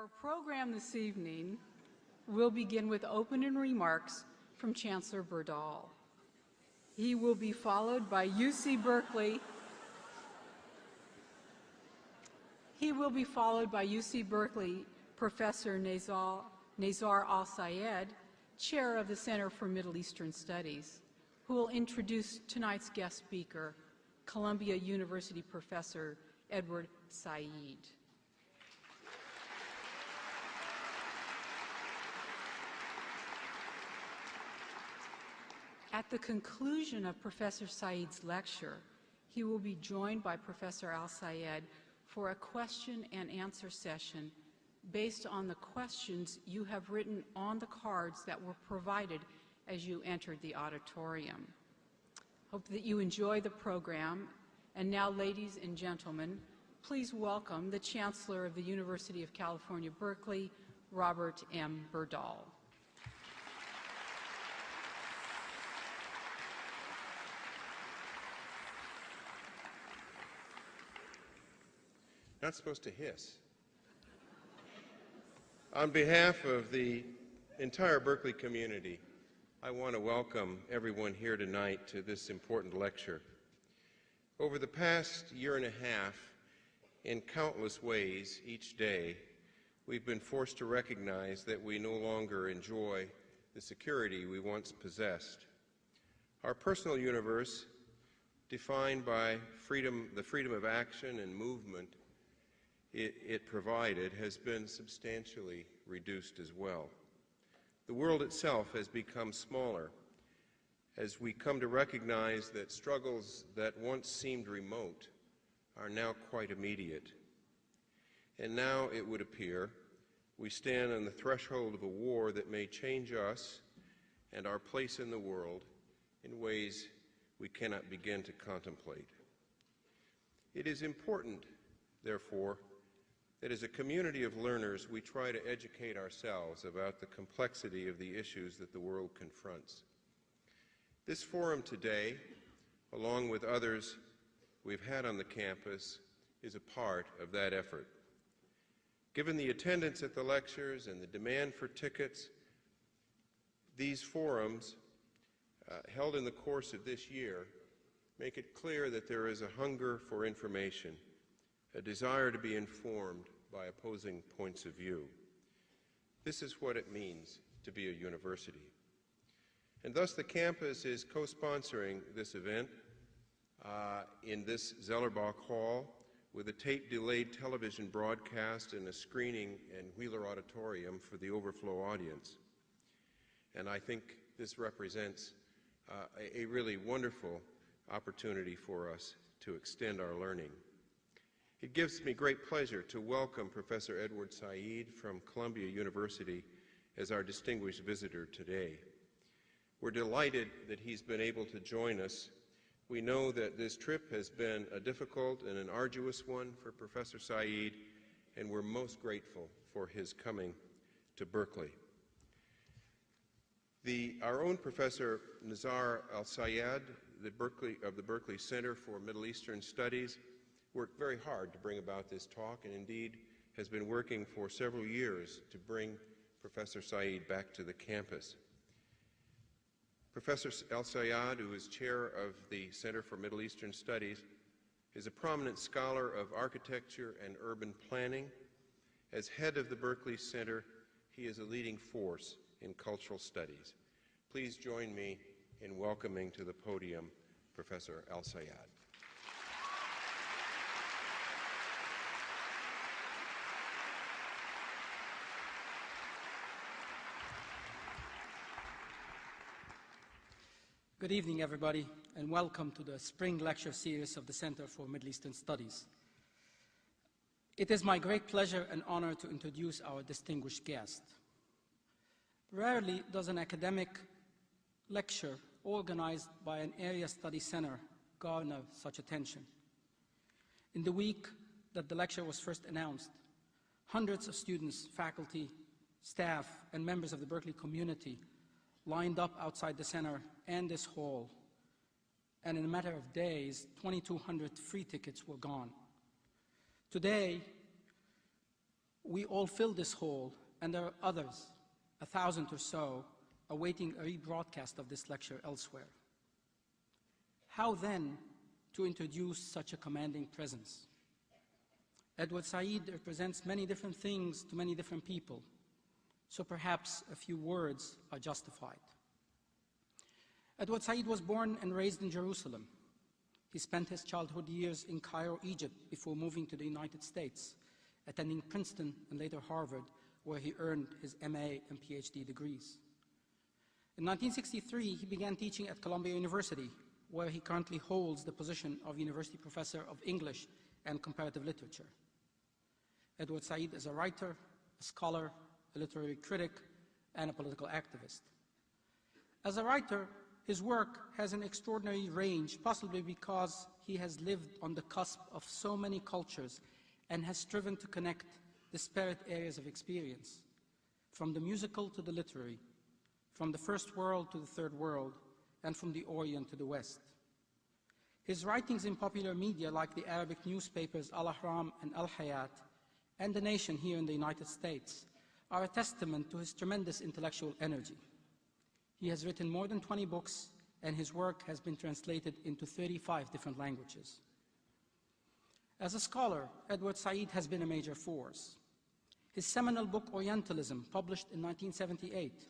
Our program this evening will begin with opening remarks from Chancellor Berdahl. He will be followed by UC Berkeley. Professor Nazar Al-Sayed, Chair of the Center for Middle Eastern Studies, who will introduce tonight's guest speaker, Columbia University Professor Idwārd Saʿīd. At the conclusion of Professor Saঈd's lecture, he will be joined by Professor Al-Sayed for a question and answer session based on the questions you have written on the cards that were provided as you entered the auditorium. Hope that you enjoy the program. And now, ladies and gentlemen, please welcome the Chancellor of the University of California, Berkeley, Robert M. Berdahl. Not supposed to hiss. On behalf of the entire Berkeley community, I want to welcome everyone here tonight to this important lecture. Over the past year and a half, in countless ways each day, we've been forced to recognize that we no longer enjoy the security we once possessed. Our personal universe, defined by the freedom of action and movement it provided, has been substantially reduced as well. The world itself has become smaller as we come to recognize that struggles that once seemed remote are now quite immediate. And now, it would appear, we stand on the threshold of a war that may change us and our place in the world in ways we cannot begin to contemplate. It is important, therefore, that as a community of learners, we try to educate ourselves about the complexity of the issues that the world confronts. This forum today, along with others we've had on the campus, is a part of that effort. Given the attendance at the lectures and the demand for tickets, these forums, held in the course of this year, make it clear that there is a hunger for information, a desire to be informed by opposing points of view. This is what it means to be a university. And thus the campus is co-sponsoring this event in this Zellerbach Hall with a tape-delayed television broadcast and a screening in Wheeler Auditorium for the overflow audience. And I think this represents a really wonderful opportunity for us to extend our learning. It gives me great pleasure to welcome Professor Idwārd Saʿīd from Columbia University as our distinguished visitor today. We're delighted that he's been able to join us. We know that this trip has been a difficult and an arduous one for Professor Saঈd, and we're most grateful for his coming to Berkeley. Our own Professor Nazar Al-Sayed of the Berkeley Center for Middle Eastern Studies worked very hard to bring about this talk, and indeed has been working for several years to bring Professor Saঈd back to the campus. Professor Al-Sayed, who is chair of the Center for Middle Eastern Studies, is a prominent scholar of architecture and urban planning. As head of the Berkeley Center, he is a leading force in cultural studies. Please join me in welcoming to the podium Professor Al-Sayed. Good evening, everybody, and welcome to the spring lecture series of the Center for Middle Eastern Studies. It is my great pleasure and honor to introduce our distinguished guest. Rarely does an academic lecture organized by an area study center garner such attention. In the week that the lecture was first announced, hundreds of students, faculty, staff, and members of the Berkeley community lined up outside the center and this hall, and in a matter of days, 2,200 free tickets were gone. Today, We all fill this hole, and there are others, 1,000 or so, awaiting a rebroadcast of this lecture elsewhere. How then to introduce such a commanding presence? Idwārd Saʿīd represents many different things to many different people, so perhaps a few words are justified. Idwārd Saʿīd was born and raised in Jerusalem. He spent his childhood years in Cairo, Egypt, before moving to the United States, attending Princeton and later Harvard, where he earned his MA and PhD degrees. In 1963, he began teaching at Columbia University, where he currently holds the position of University Professor of English and Comparative Literature. Idwārd Saʿīd is a writer, a scholar, a literary critic, and a political activist. As a writer, his work has an extraordinary range, possibly because he has lived on the cusp of so many cultures and has striven to connect disparate areas of experience, from the musical to the literary, from the first world to the third world, and from the Orient to the West. His writings in popular media like the Arabic newspapers Al-Ahram and Al-Hayat, and The Nation here in the United States, are a testament to his tremendous intellectual energy. He has written more than 20 books, and his work has been translated into 35 different languages. As a scholar, Idwārd Saʿīd has been a major force. His seminal book, Orientalism, published in 1978,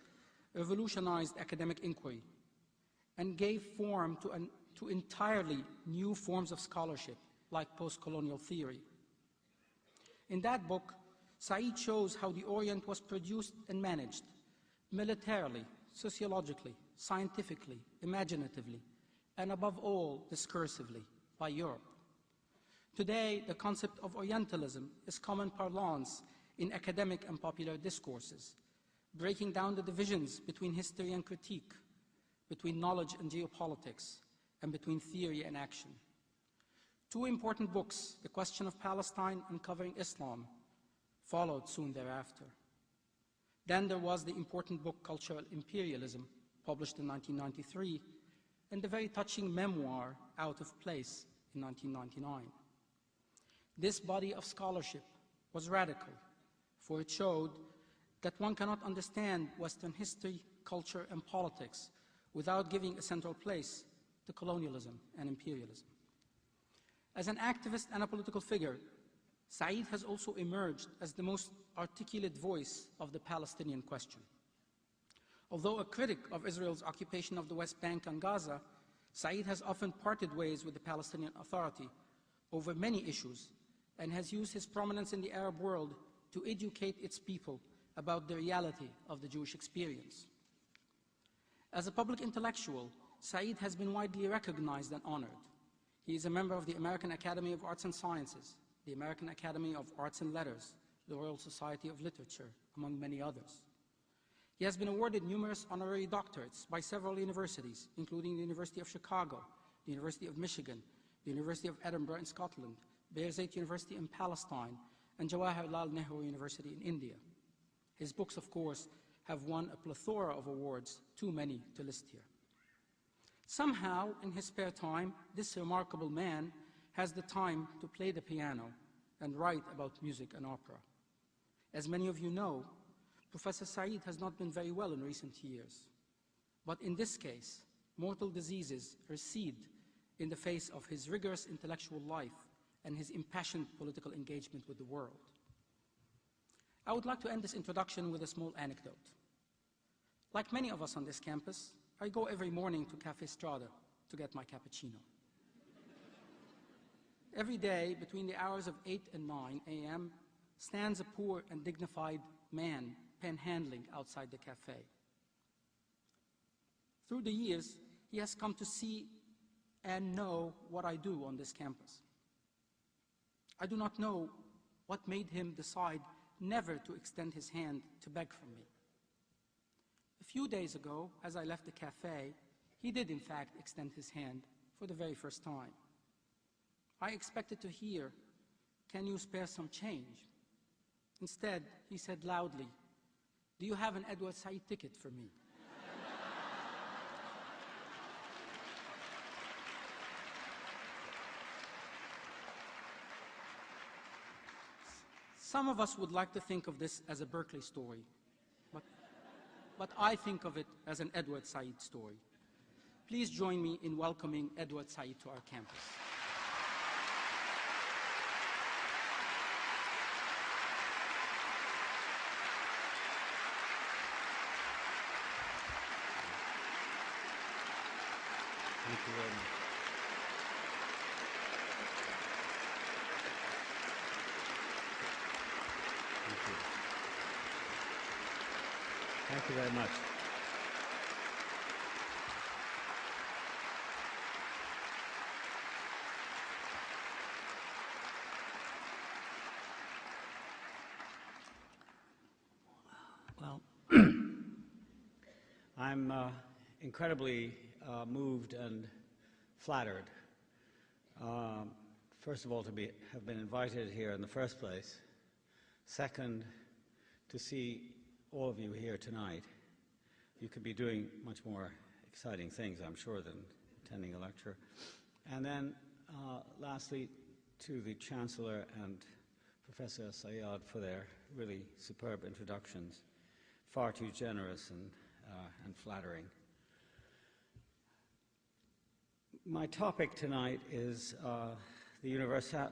revolutionized academic inquiry and gave form to entirely new forms of scholarship, like postcolonial theory. In that book, Saঈd shows how the Orient was produced and managed militarily, sociologically, scientifically, imaginatively, and above all, discursively, by Europe. Today, the concept of Orientalism is common parlance in academic and popular discourses, breaking down the divisions between history and critique, between knowledge and geopolitics, and between theory and action. Two important books, The Question of Palestine and Covering Islam, followed soon thereafter. Then there was the important book Cultural Imperialism, published in 1993, and the very touching memoir Out of Place in 1999. This body of scholarship was radical, for it showed that one cannot understand Western history, culture, and politics without giving a central place to colonialism and imperialism. As an activist and a political figure, Saঈd has also emerged as the most articulate voice of the Palestinian question. Although a critic of Israel's occupation of the West Bank and Gaza, Saঈd has often parted ways with the Palestinian Authority over many issues and has used his prominence in the Arab world to educate its people about the reality of the Jewish experience. As a public intellectual, Saঈd has been widely recognized and honored. He is a member of the American Academy of Arts and Sciences, the American Academy of Arts and Letters, the Royal Society of Literature, among many others. He has been awarded numerous honorary doctorates by several universities, including the University of Chicago, the University of Michigan, the University of Edinburgh in Scotland, Birzeit University in Palestine, and Jawaharlal Nehru University in India. His books, of course, have won a plethora of awards, too many to list here. Somehow, in his spare time, this remarkable man has the time to play the piano and write about music and opera. As many of you know, Professor Saঈd has not been very well in recent years. But in this case, mortal diseases recede in the face of his rigorous intellectual life and his impassioned political engagement with the world. I would like to end this introduction with a small anecdote. Like many of us on this campus, I go every morning to Cafe Strada to get my cappuccino. Every day, between the hours of 8 and 9 a.m., stands a poor and dignified man panhandling outside the cafe. Through the years, he has come to see and know what I do on this campus. I do not know what made him decide never to extend his hand to beg from me. A few days ago, as I left the cafe, he did in fact extend his hand for the very first time. I expected to hear, "Can you spare some change?" Instead, he said loudly, "Do you have an Idwārd Saʿīd ticket for me?" Some of us would like to think of this as a Berkeley story, but I think of it as an Idwārd Saʿīd story. Please join me in welcoming Idwārd Saʿīd to our campus. Thank you very much. Thank you very much. Well, I'm incredibly moved and flattered, first of all, to have been invited here in the first place. Second, to see all of you here tonight. You could be doing much more exciting things, I'm sure, than attending a lecture. And then, lastly, to the Chancellor and Professor Sayyad for their really superb introductions, far too generous and flattering. My topic tonight is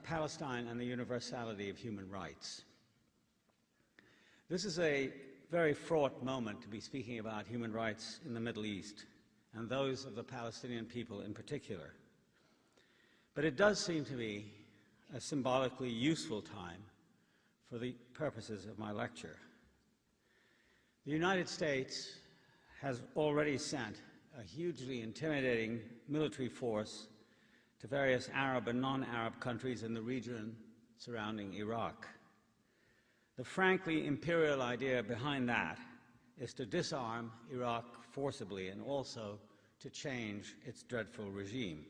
Palestine and the universality of human rights. This is a very fraught moment to be speaking about human rights in the Middle East, and those of the Palestinian people in particular. But it does seem to me a symbolically useful time for the purposes of my lecture. The United States has already sent a hugely intimidating military force to various Arab and non-Arab countries in the region surrounding Iraq. The frankly imperial idea behind that is to disarm Iraq forcibly and also to change its dreadful regime.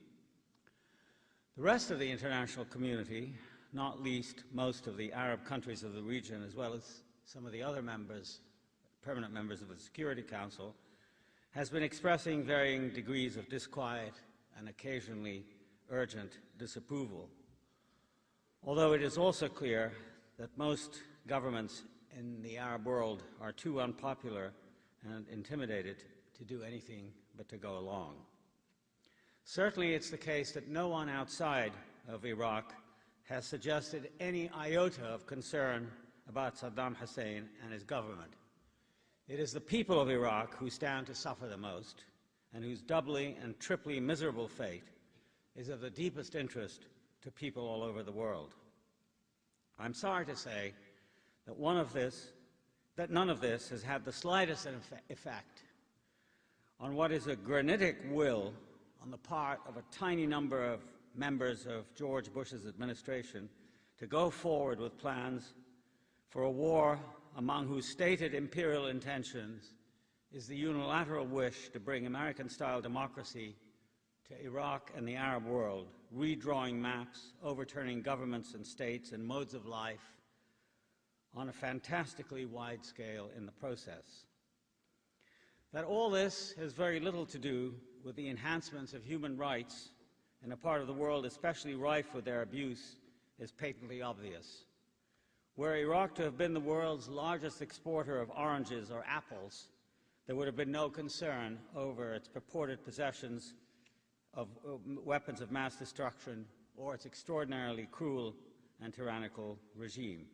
The rest of the international community, not least most of the Arab countries of the region, as well as some of the other permanent members of the Security Council, has been expressing varying degrees of disquiet and occasionally urgent disapproval. Although it is also clear that most governments in the Arab world are too unpopular and intimidated to do anything but to go along. Certainly it's the case that no one outside of Iraq has suggested any iota of concern about Saddam Hussein and his government. It is the people of Iraq who stand to suffer the most, and whose doubly and triply miserable fate is of the deepest interest to people all over the world. I'm sorry to say that none of this has had the slightest effect on what is a granitic will on the part of a tiny number of members of George Bush's administration to go forward with plans for a war among whose stated imperial intentions is the unilateral wish to bring American-style democracy to Iraq and the Arab world, redrawing maps, overturning governments and states and modes of life on a fantastically wide scale in the process. That all this has very little to do with the enhancements of human rights in a part of the world especially rife with their abuse is patently obvious. Were Iraq to have been the world's largest exporter of oranges or apples, there would have been no concern over its purported possessions of weapons of mass destruction or its extraordinarily cruel and tyrannical regime.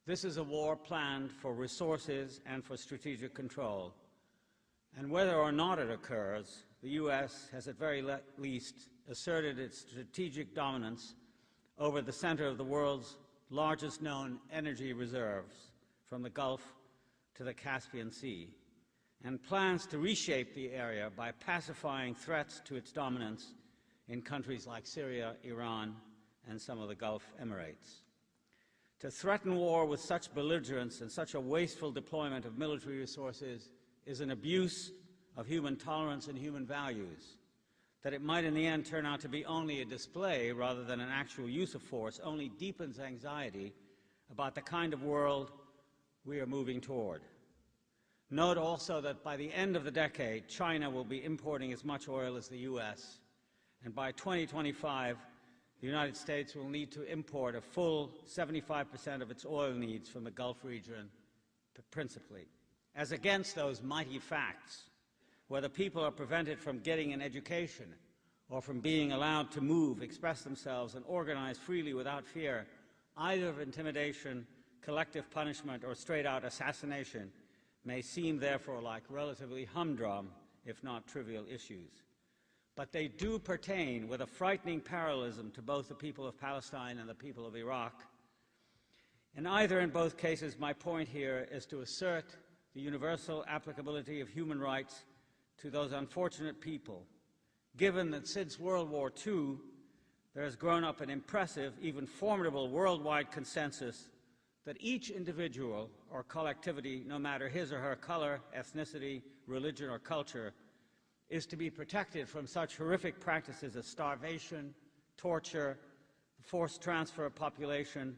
This is a war planned for resources and for strategic control, and whether or not it occurs, the U.S. has at very least asserted its strategic dominance over the center of the world's largest known energy reserves, from the Gulf to the Caspian Sea, and plans to reshape the area by pacifying threats to its dominance in countries like Syria, Iran, and some of the Gulf Emirates. To threaten war with such belligerence and such a wasteful deployment of military resources is an abuse of human tolerance and human values. That it might in the end turn out to be only a display rather than an actual use of force only deepens anxiety about the kind of world we are moving toward. Note also that by the end of the decade, China will be importing as much oil as the U.S., and by 2025, the United States will need to import a full 75% of its oil needs from the Gulf region principally, as against those mighty facts where the people are prevented from getting an education or from being allowed to move, express themselves, and organize freely without fear, either of intimidation, collective punishment, or straight-out assassination, may seem, therefore, like relatively humdrum, if not trivial issues. But they do pertain with a frightening parallelism to both the people of Palestine and the people of Iraq. And either in both cases, my point here is to assert the universal applicability of human rights to those unfortunate people, given that since World War II, there has grown up an impressive, even formidable worldwide consensus that each individual or collectivity, no matter his or her color, ethnicity, religion, or culture, is to be protected from such horrific practices as starvation, torture, forced transfer of population,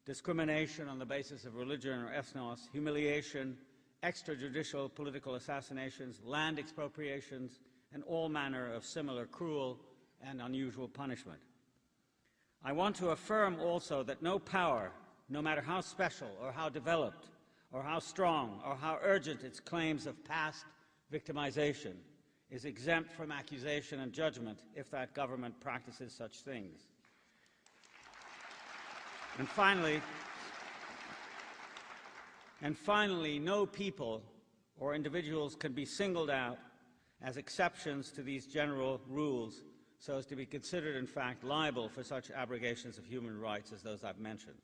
discrimination on the basis of religion or ethnos, humiliation, extrajudicial political assassinations, land expropriations, and all manner of similar cruel and unusual punishment. I want to affirm also that no power, no matter how special or how developed or how strong or how urgent its claims of past victimization, is exempt from accusation and judgment if that government practices such things. And finally, no people or individuals can be singled out as exceptions to these general rules so as to be considered, in fact, liable for such abrogations of human rights as those I've mentioned.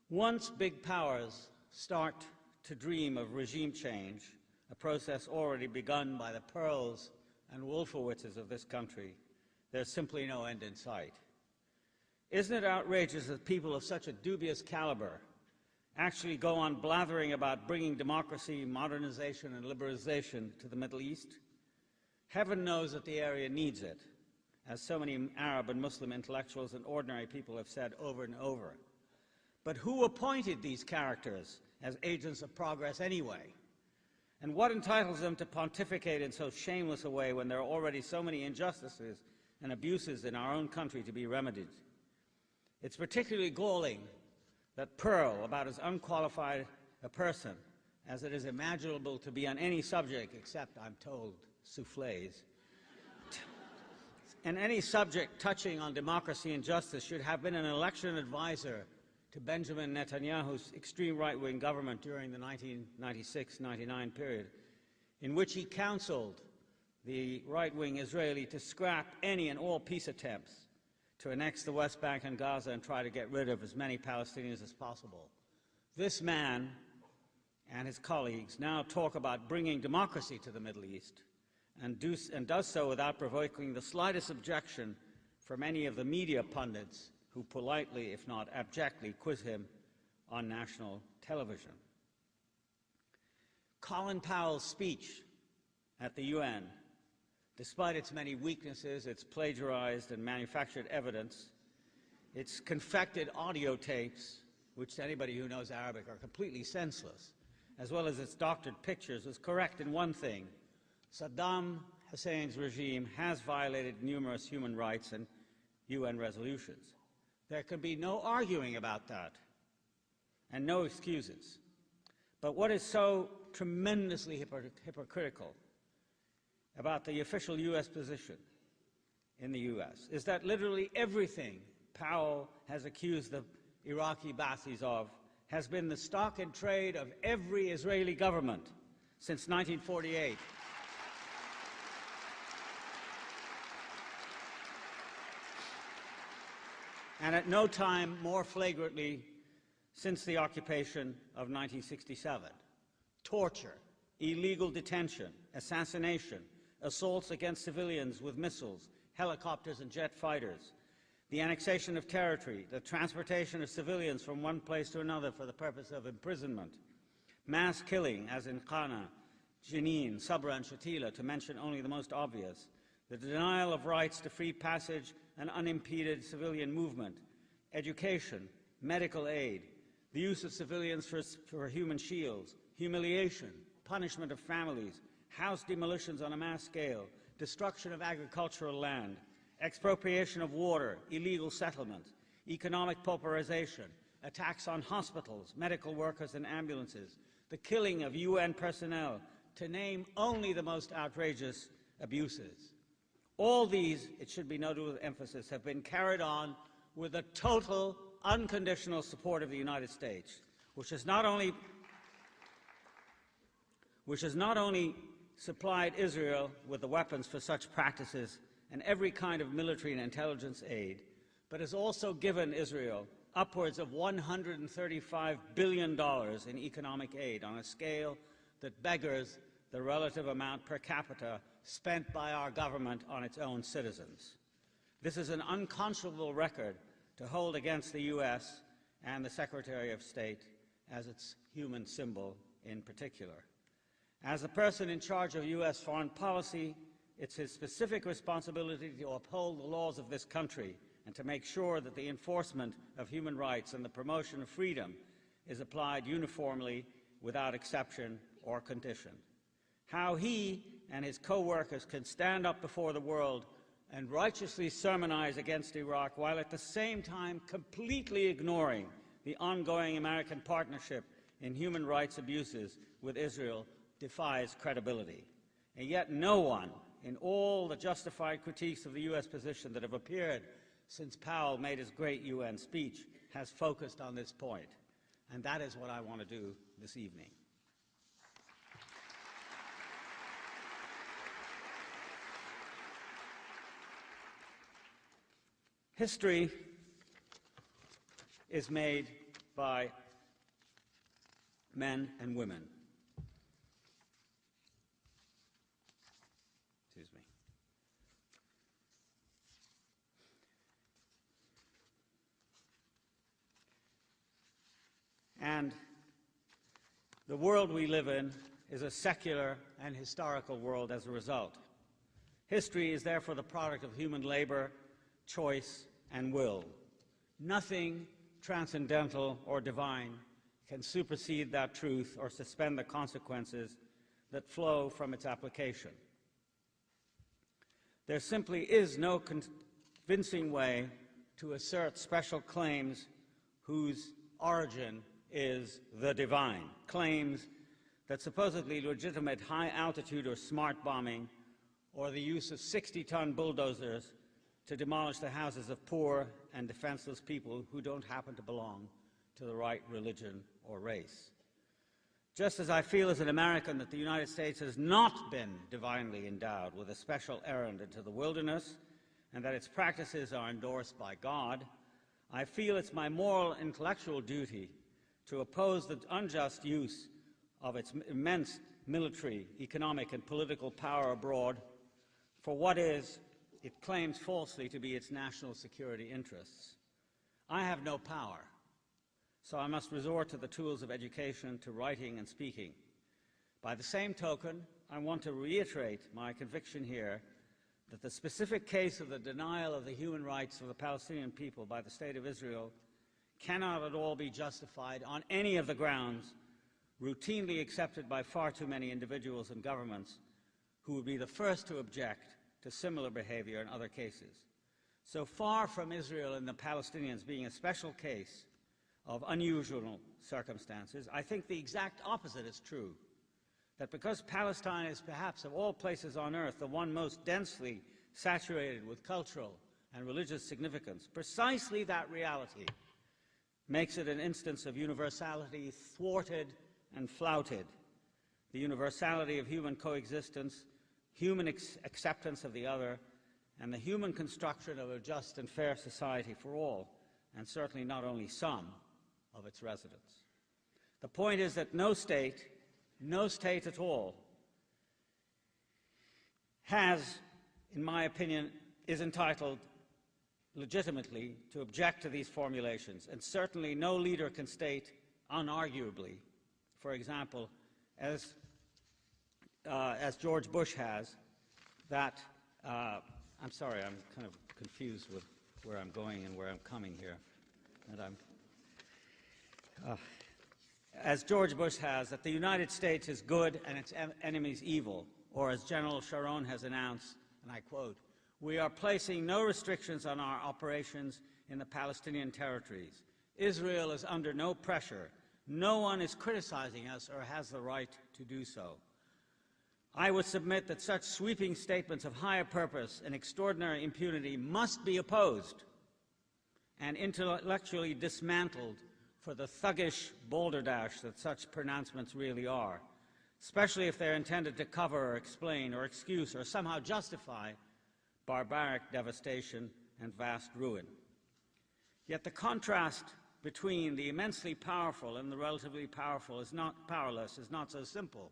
Once big powers start to dream of regime change, a process already begun by the Pearls and Wolfowitzes of this country, there's simply no end in sight. Isn't it outrageous that people of such a dubious caliber actually go on blathering about bringing democracy, modernization, and liberalization to the Middle East? Heaven knows that the area needs it, as so many Arab and Muslim intellectuals and ordinary people have said over and over. But who appointed these characters as agents of progress anyway? And what entitles them to pontificate in so shameless a way when there are already so many injustices and abuses in our own country to be remedied? It's particularly galling that Pearl, about as unqualified a person as it is imaginable to be on any subject except, I'm told, soufflés, and any subject touching on democracy and justice, should have been an election advisor to Benjamin Netanyahu's extreme right-wing government during the 1996-99 period, in which he counseled the right-wing Israeli to scrap any and all peace attempts to annex the West Bank and Gaza and try to get rid of as many Palestinians as possible. This man and his colleagues now talk about bringing democracy to the Middle East, and does so without provoking the slightest objection from any of the media pundits who politely, if not abjectly, quiz him on national television. Colin Powell's speech at the UN, despite its many weaknesses, its plagiarized and manufactured evidence, its confected audio tapes, which to anybody who knows Arabic are completely senseless, as well as its doctored pictures, was correct in one thing: Saddam Hussein's regime has violated numerous human rights and UN resolutions. There can be no arguing about that, and no excuses. But what is so tremendously hypocritical about the official U.S. position in the U.S. is that literally everything Powell has accused the Iraqi Ba'athis of has been the stock in trade of every Israeli government since 1948. And at no time more flagrantly since the occupation of 1967. Torture, illegal detention, assassination, assaults against civilians with missiles, helicopters and jet fighters, the annexation of territory, the transportation of civilians from one place to another for the purpose of imprisonment, mass killing, as in Qana, Jenin, Sabra and Shatila, to mention only the most obvious, the denial of rights to free passage and unimpeded civilian movement, education, medical aid, the use of civilians for human shields, humiliation, punishment of families, house demolitions on a mass scale, destruction of agricultural land, expropriation of water, illegal settlement, economic pauperization, attacks on hospitals, medical workers and ambulances, the killing of UN personnel, to name only the most outrageous abuses. All these, it should be noted with emphasis, have been carried on with the total, unconditional support of the United States, which has not only supplied Israel with the weapons for such practices and every kind of military and intelligence aid, but has also given Israel upwards of $135 billion in economic aid on a scale that beggars the relative amount per capita spent by our government on its own citizens. This is an unconscionable record to hold against the U.S. and the Secretary of State as its human symbol in particular. As the person in charge of U.S. foreign policy, it's his specific responsibility to uphold the laws of this country and to make sure that the enforcement of human rights and the promotion of freedom is applied uniformly without exception or condition. How he and his co-workers can stand up before the world and righteously sermonize against Iraq while at the same time completely ignoring the ongoing American partnership in human rights abuses with Israel defies credibility. And yet no one, in all the justified critiques of the U.S. position that have appeared since Powell made his great UN speech, has focused on this point. And that is what I want to do this evening. History is made by men and women. Excuse me. And the world we live in is a secular and historical world as a result. History is therefore the product of human labor, choice, and will. Nothing transcendental or divine can supersede that truth or suspend the consequences that flow from its application. There simply is no convincing way to assert special claims whose origin is the divine, claims that supposedly legitimate high-altitude or smart bombing or the use of 60-ton bulldozers to demolish the houses of poor and defenseless people who don't happen to belong to the right religion or race. Just as I feel as an American that the United States has not been divinely endowed with a special errand into the wilderness and that its practices are endorsed by God, I feel it's my moral and intellectual duty to oppose the unjust use of its immense military, economic, and political power abroad for what is, it claims falsely, to be its national security interests. I have no power, so I must resort to the tools of education, to writing and speaking. By the same token, I want to reiterate my conviction here that the specific case of the denial of the human rights of the Palestinian people by the State of Israel cannot at all be justified on any of the grounds routinely accepted by far too many individuals and governments who would be the first to object to similar behavior in other cases. So far from Israel and the Palestinians being a special case of unusual circumstances, I think the exact opposite is true, that because Palestine is perhaps of all places on earth the one most densely saturated with cultural and religious significance, precisely that reality makes it an instance of universality thwarted and flouted. The universality of human coexistence, human acceptance of the other, and the human construction of a just and fair society for all, and certainly not only some, of its residents. The point is that no state at all, has, in my opinion, is entitled legitimately to object to these formulations, and certainly no leader can state unarguably, for example, as George Bush has, that, I'm sorry, I'm kind of confused with where I'm going and where I'm coming here. As George Bush has, that the United States is good and its enemies evil, or as General Sharon has announced, and I quote, We are placing no restrictions on our operations in the Palestinian territories. Israel is under no pressure. No one is criticizing us or has the right to do so. I would submit that such sweeping statements of higher purpose and extraordinary impunity must be opposed and intellectually dismantled for the thuggish balderdash that such pronouncements really are, especially if they're intended to cover or explain or excuse or somehow justify barbaric devastation and vast ruin. Yet the contrast between the immensely powerful and the relatively powerful is not powerless, is not so simple,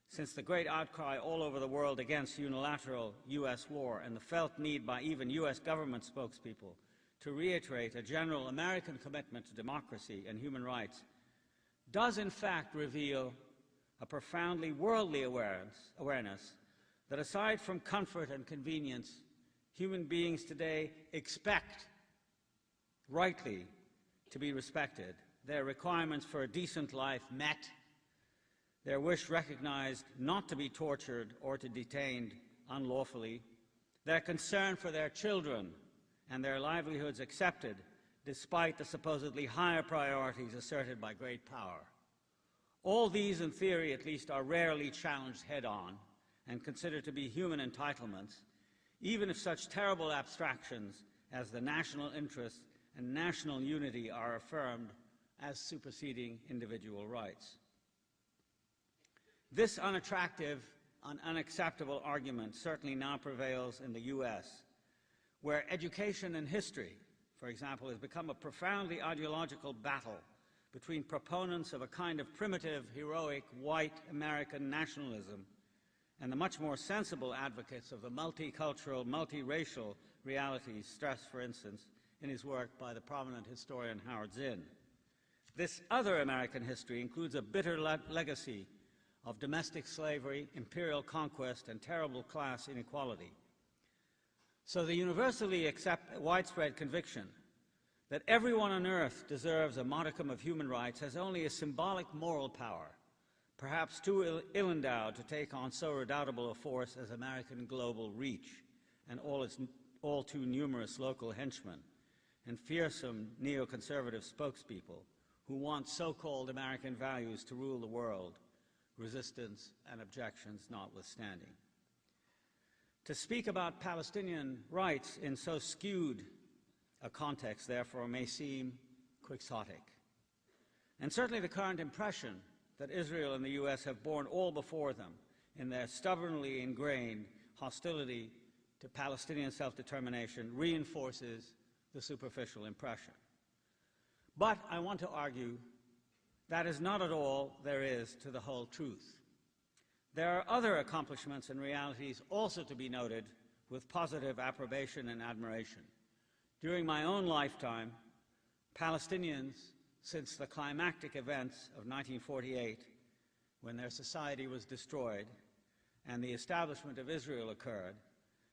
since the great outcry all over the world against unilateral U.S. war and the felt need by even U.S. government spokespeople to reiterate a general American commitment to democracy and human rights does in fact reveal a profoundly worldly awareness that aside from comfort and convenience, human beings today expect, rightly, to be respected, their requirements for a decent life met, their wish recognized not to be tortured or to detained unlawfully, their concern for their children and their livelihoods accepted despite the supposedly higher priorities asserted by great power. All these, in theory at least, are rarely challenged head-on and considered to be human entitlements, even if such terrible abstractions as the national interest and national unity are affirmed as superseding individual rights. This unattractive and unacceptable argument certainly now prevails in the U.S., where education and history, for example, has become a profoundly ideological battle between proponents of a kind of primitive, heroic, white American nationalism and the much more sensible advocates of the multicultural, multiracial realities stressed, for instance, in his work by the prominent historian Howard Zinn. This other American history includes a bitter legacy of domestic slavery, imperial conquest, and terrible class inequality. So the universally widespread conviction that everyone on earth deserves a modicum of human rights has only a symbolic moral power, perhaps too ill-endowed to take on so redoubtable a force as American global reach and all too numerous local henchmen and fearsome neoconservative spokespeople who want so-called American values to rule the world, resistance and objections notwithstanding. To speak about Palestinian rights in so skewed a context, therefore, may seem quixotic. And certainly the current impression that Israel and the U.S. have borne all before them in their stubbornly ingrained hostility to Palestinian self-determination reinforces the superficial impression. But I want to argue that is not at all there is to the whole truth. There are other accomplishments and realities also to be noted with positive approbation and admiration. During my own lifetime, Palestinians, since the climactic events of 1948, when their society was destroyed and the establishment of Israel occurred,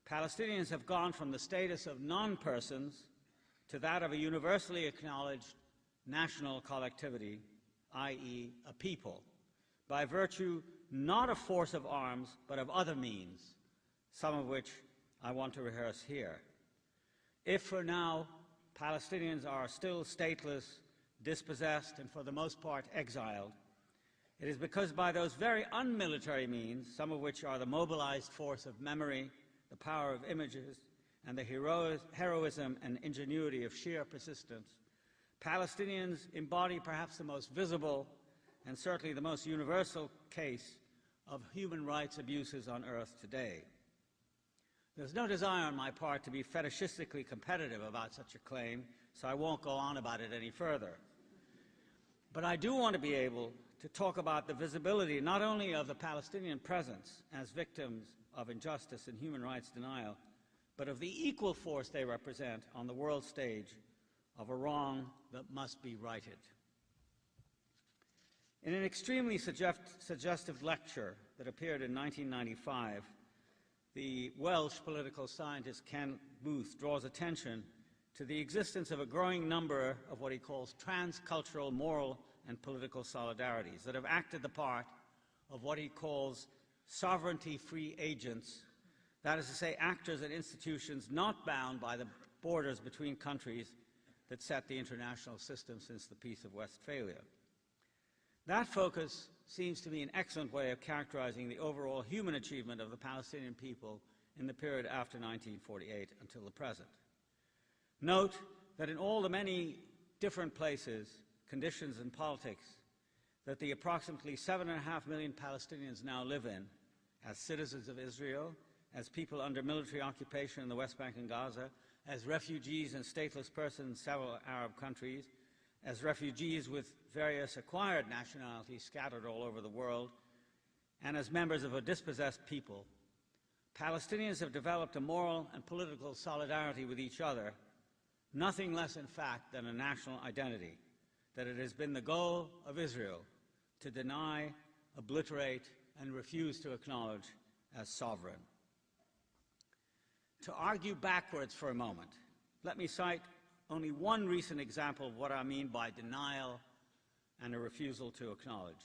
Palestinians have gone from the status of non-persons to that of a universally acknowledged national collectivity, i.e., a people, by virtue not of force of arms, but of other means, some of which I want to rehearse here. If for now Palestinians are still stateless, dispossessed, and for the most part exiled, it is because by those very unmilitary means, some of which are the mobilized force of memory, the power of images, and the heroism and ingenuity of sheer persistence, Palestinians embody perhaps the most visible and certainly the most universal case of human rights abuses on earth today. There's no desire on my part to be fetishistically competitive about such a claim, so I won't go on about it any further. But I do want to be able to talk about the visibility not only of the Palestinian presence as victims of injustice and human rights denial, but of the equal force they represent on the world stage of a wrong that must be righted. In an extremely suggestive lecture that appeared in 1995, the Welsh political scientist Ken Booth draws attention to the existence of a growing number of what he calls transcultural moral and political solidarities that have acted the part of what he calls sovereignty-free agents That is to say, actors and institutions not bound by the borders between countries that set the international system since the Peace of Westphalia. That focus seems to be an excellent way of characterizing the overall human achievement of the Palestinian people in the period after 1948 until the present. Note that in all the many different places, conditions, and politics that the approximately 7.5 million Palestinians now live in, as citizens of Israel, as people under military occupation in the West Bank and Gaza, as refugees and stateless persons in several Arab countries, as refugees with various acquired nationalities scattered all over the world, and as members of a dispossessed people, Palestinians have developed a moral and political solidarity with each other, nothing less in fact than a national identity, that it has been the goal of Israel to deny, obliterate, and refuse to acknowledge as sovereign. To argue backwards for a moment, let me cite only one recent example of what I mean by denial and a refusal to acknowledge.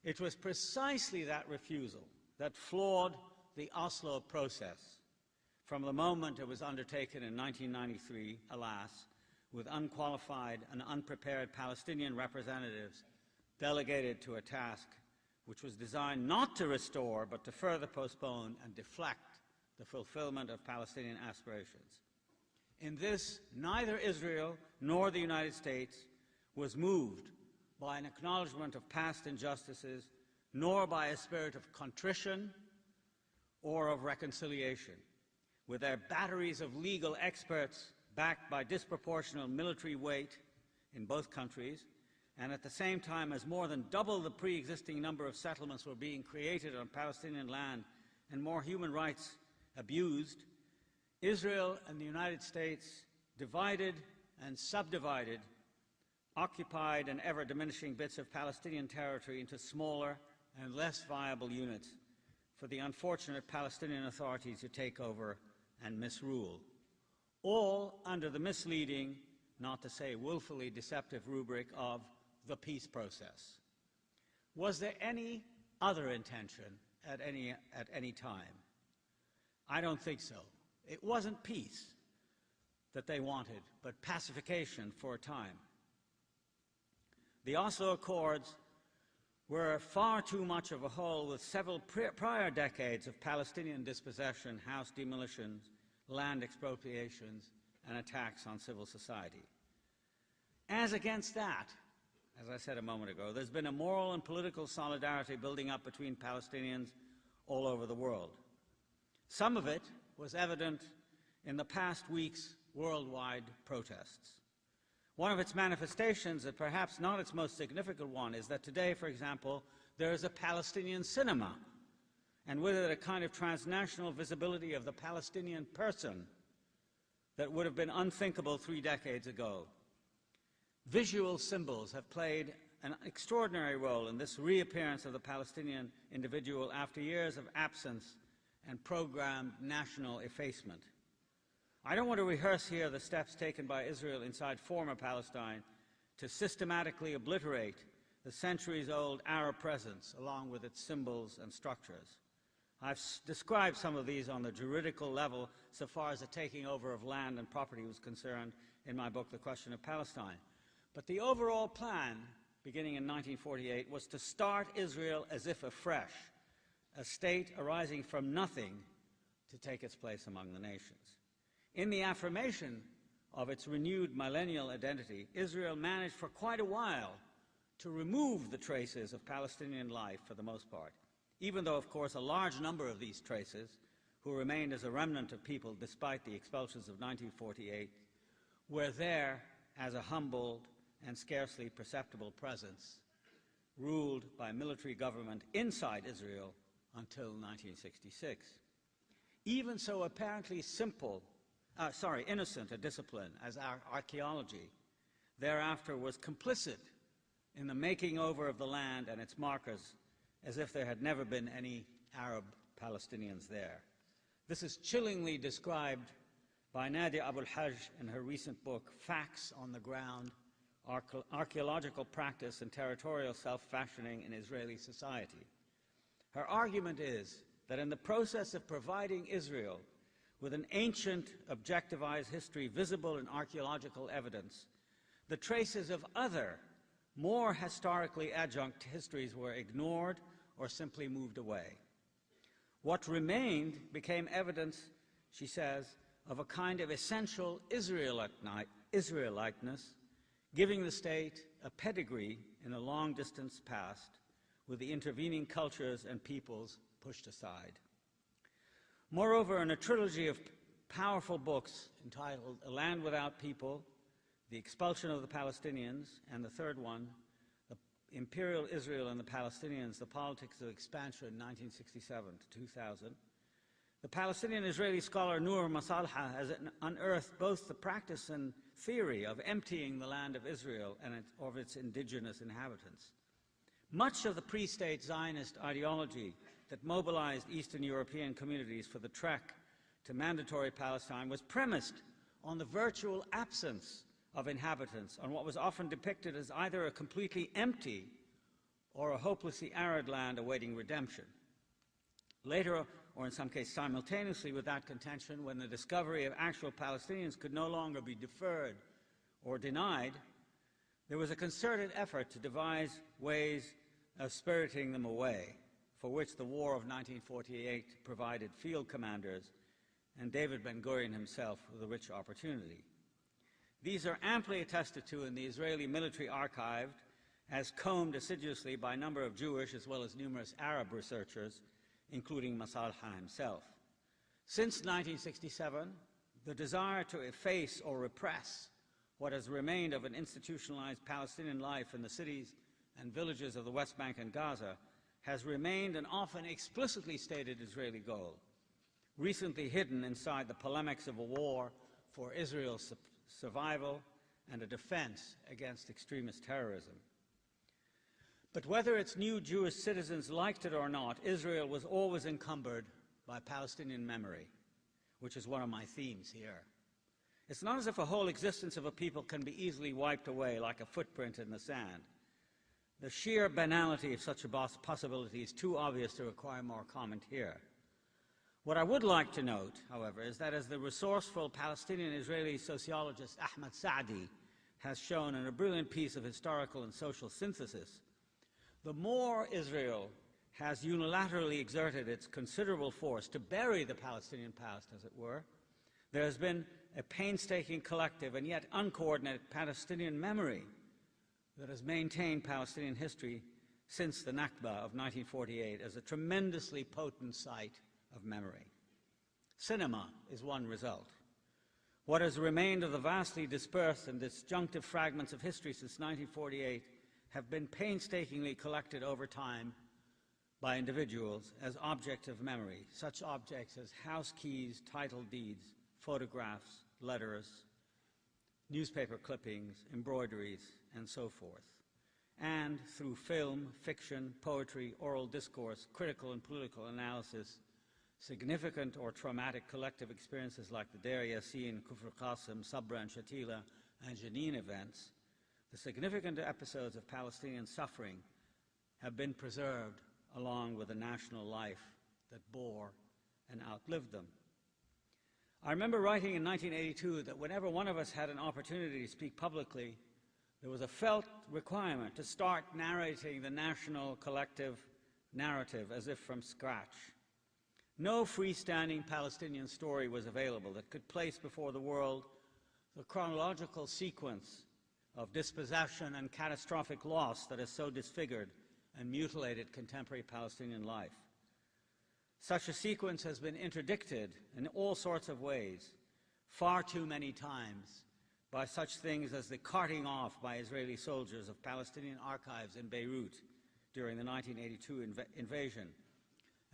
It was precisely that refusal that flawed the Oslo process from the moment it was undertaken in 1993, alas, with unqualified and unprepared Palestinian representatives delegated to a task which was designed not to restore but to further postpone and deflect the fulfillment of Palestinian aspirations. In this, neither Israel nor the United States was moved by an acknowledgement of past injustices, nor by a spirit of contrition or of reconciliation. With their batteries of legal experts backed by disproportionate military weight in both countries, and at the same time as more than double the pre-existing number of settlements were being created on Palestinian land and more human rights abused, Israel and the United States divided and subdivided occupied and ever-diminishing bits of Palestinian territory into smaller and less viable units for the unfortunate Palestinian authorities to take over and misrule, all under the misleading, not to say willfully deceptive rubric of the peace process. Was there any other intention at any time? I don't think so. It wasn't peace that they wanted, but pacification for a time. The Oslo Accords were far too much of a whole with several prior decades of Palestinian dispossession, house demolitions, land expropriations, and attacks on civil society. As against that, as I said a moment ago, there's been a moral and political solidarity building up between Palestinians all over the world. Some of it was evident in the past week's worldwide protests. One of its manifestations, and perhaps not its most significant one, is that today, for example, there is a Palestinian cinema, and with it a kind of transnational visibility of the Palestinian person that would have been unthinkable 3 decades ago. Visual symbols have played an extraordinary role in this reappearance of the Palestinian individual after years of absence and programmed national effacement. I don't want to rehearse here the steps taken by Israel inside former Palestine to systematically obliterate the centuries-old Arab presence along with its symbols and structures. I've described some of these on the juridical level so far as the taking over of land and property was concerned in my book, The Question of Palestine. But the overall plan, beginning in 1948, was to start Israel as if afresh, a state arising from nothing to take its place among the nations. In the affirmation of its renewed millennial identity, Israel managed for quite a while to remove the traces of Palestinian life for the most part, even though, of course, a large number of these traces, who remained as a remnant of people despite the expulsions of 1948, were there as a humbled and scarcely perceptible presence, ruled by military government inside Israel until 1966. Even so apparently innocent a discipline as archaeology thereafter was complicit in the making over of the land and its markers as if there had never been any Arab Palestinians there. This is chillingly described by Nadia Abul-Hajj in her recent book, Facts on the Ground, Archaeological Practice and Territorial Self-Fashioning in Israeli Society. Her argument is that in the process of providing Israel with an ancient, objectivized history visible in archaeological evidence, the traces of other, more historically adjunct histories were ignored or simply moved away. What remained became evidence, she says, of a kind of essential Israeliteness, giving the state a pedigree in a long-distance past, with the intervening cultures and peoples pushed aside. Moreover, in a trilogy of powerful books entitled A Land Without People, The Expulsion of the Palestinians, and the third one, Imperial Israel and the Palestinians, The Politics of Expansion, 1967 to 2000, the Palestinian-Israeli scholar Noor Masalha has unearthed both the practice and theory of emptying the land of Israel and of its indigenous inhabitants. Much of the pre-state Zionist ideology that mobilized Eastern European communities for the trek to Mandatory Palestine was premised on the virtual absence of inhabitants, on what was often depicted as either a completely empty or a hopelessly arid land awaiting redemption. Later, or in some cases simultaneously with that contention, when the discovery of actual Palestinians could no longer be deferred or denied, there was a concerted effort to devise ways of spiriting them away, for which the War of 1948 provided field commanders and David Ben-Gurion himself with a rich opportunity. These are amply attested to in the Israeli military archive, as combed assiduously by a number of Jewish as well as numerous Arab researchers, including Masalha himself. Since 1967, the desire to efface or repress what has remained of an institutionalized Palestinian life in the cities and villages of the West Bank and Gaza has remained an often explicitly stated Israeli goal, recently hidden inside the polemics of a war for Israel's survival and a defense against extremist terrorism. But whether its new Jewish citizens liked it or not, Israel was always encumbered by Palestinian memory, which is one of my themes here. It's not as if a whole existence of a people can be easily wiped away like a footprint in the sand. The sheer banality of such a possibility is too obvious to require more comment here. What I would like to note, however, is that as the resourceful Palestinian-Israeli sociologist Ahmad Saadi has shown in a brilliant piece of historical and social synthesis, the more Israel has unilaterally exerted its considerable force to bury the Palestinian past, as it were, there has been a painstaking collective and yet uncoordinated Palestinian memory that has maintained Palestinian history since the Nakba of 1948 as a tremendously potent site of memory. Cinema is one result. What has remained of the vastly dispersed and disjunctive fragments of history since 1948 have been painstakingly collected over time by individuals as objects of memory, such objects as house keys, title deeds, photographs, letters, newspaper clippings, embroideries, and so forth. And through film, fiction, poetry, oral discourse, critical and political analysis, significant or traumatic collective experiences like the Deir Yassin, Kufr Qasim, Sabra and Shatila, and Jenin events, the significant episodes of Palestinian suffering have been preserved along with a national life that bore and outlived them. I remember writing in 1982 that whenever one of us had an opportunity to speak publicly, there was a felt requirement to start narrating the national collective narrative as if from scratch. No freestanding Palestinian story was available that could place before the world the chronological sequence of dispossession and catastrophic loss that has so disfigured and mutilated contemporary Palestinian life. Such a sequence has been interdicted in all sorts of ways, far too many times, by such things as the carting off by Israeli soldiers of Palestinian archives in Beirut during the 1982 invasion.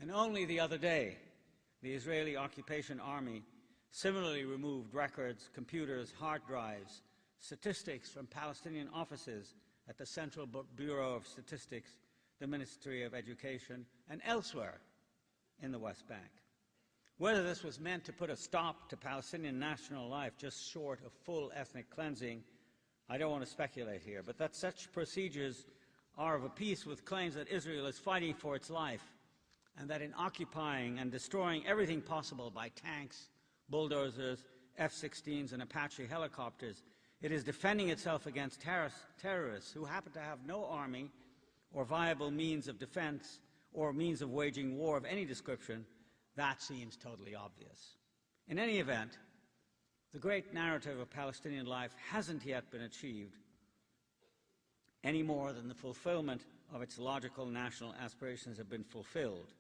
And only the other day, the Israeli occupation army similarly removed records, computers, hard drives, statistics from Palestinian offices at the Central Bureau of Statistics, the Ministry of Education, and elsewhere in the West Bank. Whether this was meant to put a stop to Palestinian national life just short of full ethnic cleansing, I don't want to speculate here, but that such procedures are of a piece with claims that Israel is fighting for its life and that in occupying and destroying everything possible by tanks, bulldozers, F-16s, and Apache helicopters, it is defending itself against terrorists who happen to have no army or viable means of defense or means of waging war of any description, that seems totally obvious. In any event, the great narrative of Palestinian life hasn't yet been achieved any more than the fulfillment of its logical national aspirations have been fulfilled,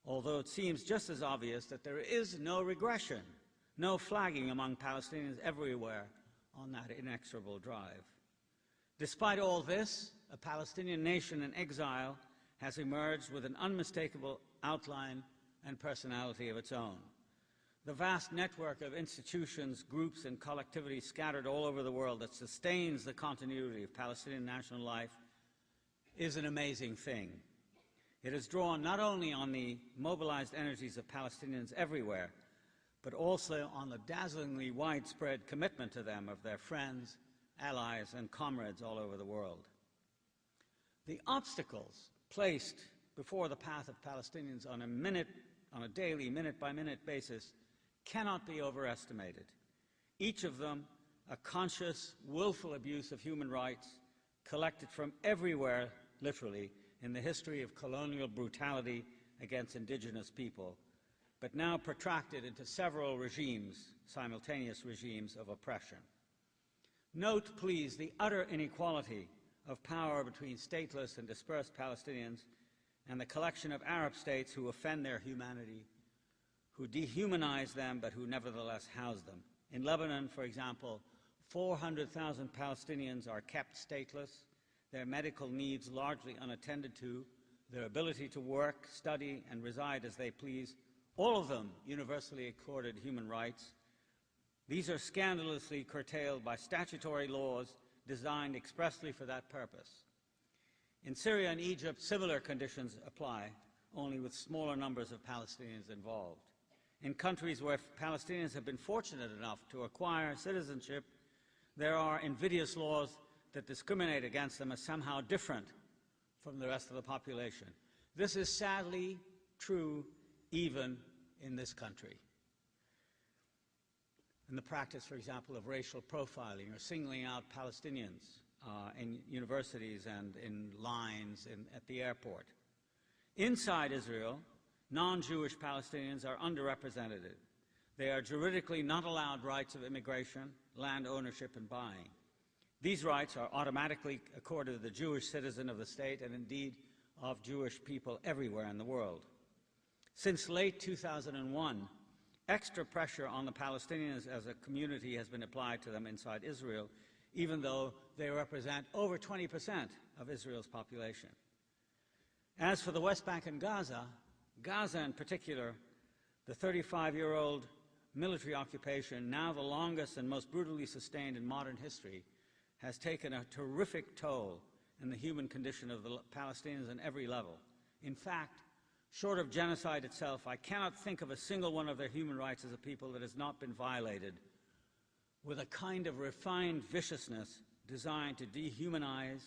although it seems just as obvious that there is no regression, no flagging among Palestinians everywhere on that inexorable drive. Despite all this, a Palestinian nation in exile has emerged with an unmistakable outline and personality of its own. The vast network of institutions, groups, and collectivities scattered all over the world that sustains the continuity of Palestinian national life is an amazing thing. It has drawn not only on the mobilized energies of Palestinians everywhere, but also on the dazzlingly widespread commitment to them of their friends, allies, and comrades all over the world. The obstacles placed before the path of Palestinians on a daily, minute-by-minute basis cannot be overestimated. Each of them a conscious, willful abuse of human rights collected from everywhere, literally, in the history of colonial brutality against indigenous people, but now protracted into several regimes, simultaneous regimes of oppression. Note, please, the utter inequality of power between stateless and dispersed Palestinians and the collection of Arab states who offend their humanity, who dehumanize them, but who nevertheless house them. In Lebanon, for example, 400,000 Palestinians are kept stateless, their medical needs largely unattended to, their ability to work, study, and reside as they please, all of them universally accorded human rights. These are scandalously curtailed by statutory laws designed expressly for that purpose. In Syria and Egypt, similar conditions apply, only with smaller numbers of Palestinians involved. In countries where Palestinians have been fortunate enough to acquire citizenship, there are invidious laws that discriminate against them as somehow different from the rest of the population. This is sadly true even in this country. In the practice, for example, of racial profiling or singling out Palestinians in universities and in lines at the airport. Inside Israel, non-Jewish Palestinians are underrepresented. They are juridically not allowed rights of immigration, land ownership, and buying. These rights are automatically accorded to the Jewish citizen of the state and indeed of Jewish people everywhere in the world. Since late 2001, extra pressure on the Palestinians as a community has been applied to them inside Israel, even though they represent over 20% of Israel's population. As for the West Bank and Gaza in particular, the 35-year-old military occupation, now the longest and most brutally sustained in modern history, has taken a terrific toll in the human condition of the Palestinians on every level. In fact, short of genocide itself, I cannot think of a single one of their human rights as a people that has not been violated with a kind of refined viciousness designed to dehumanize,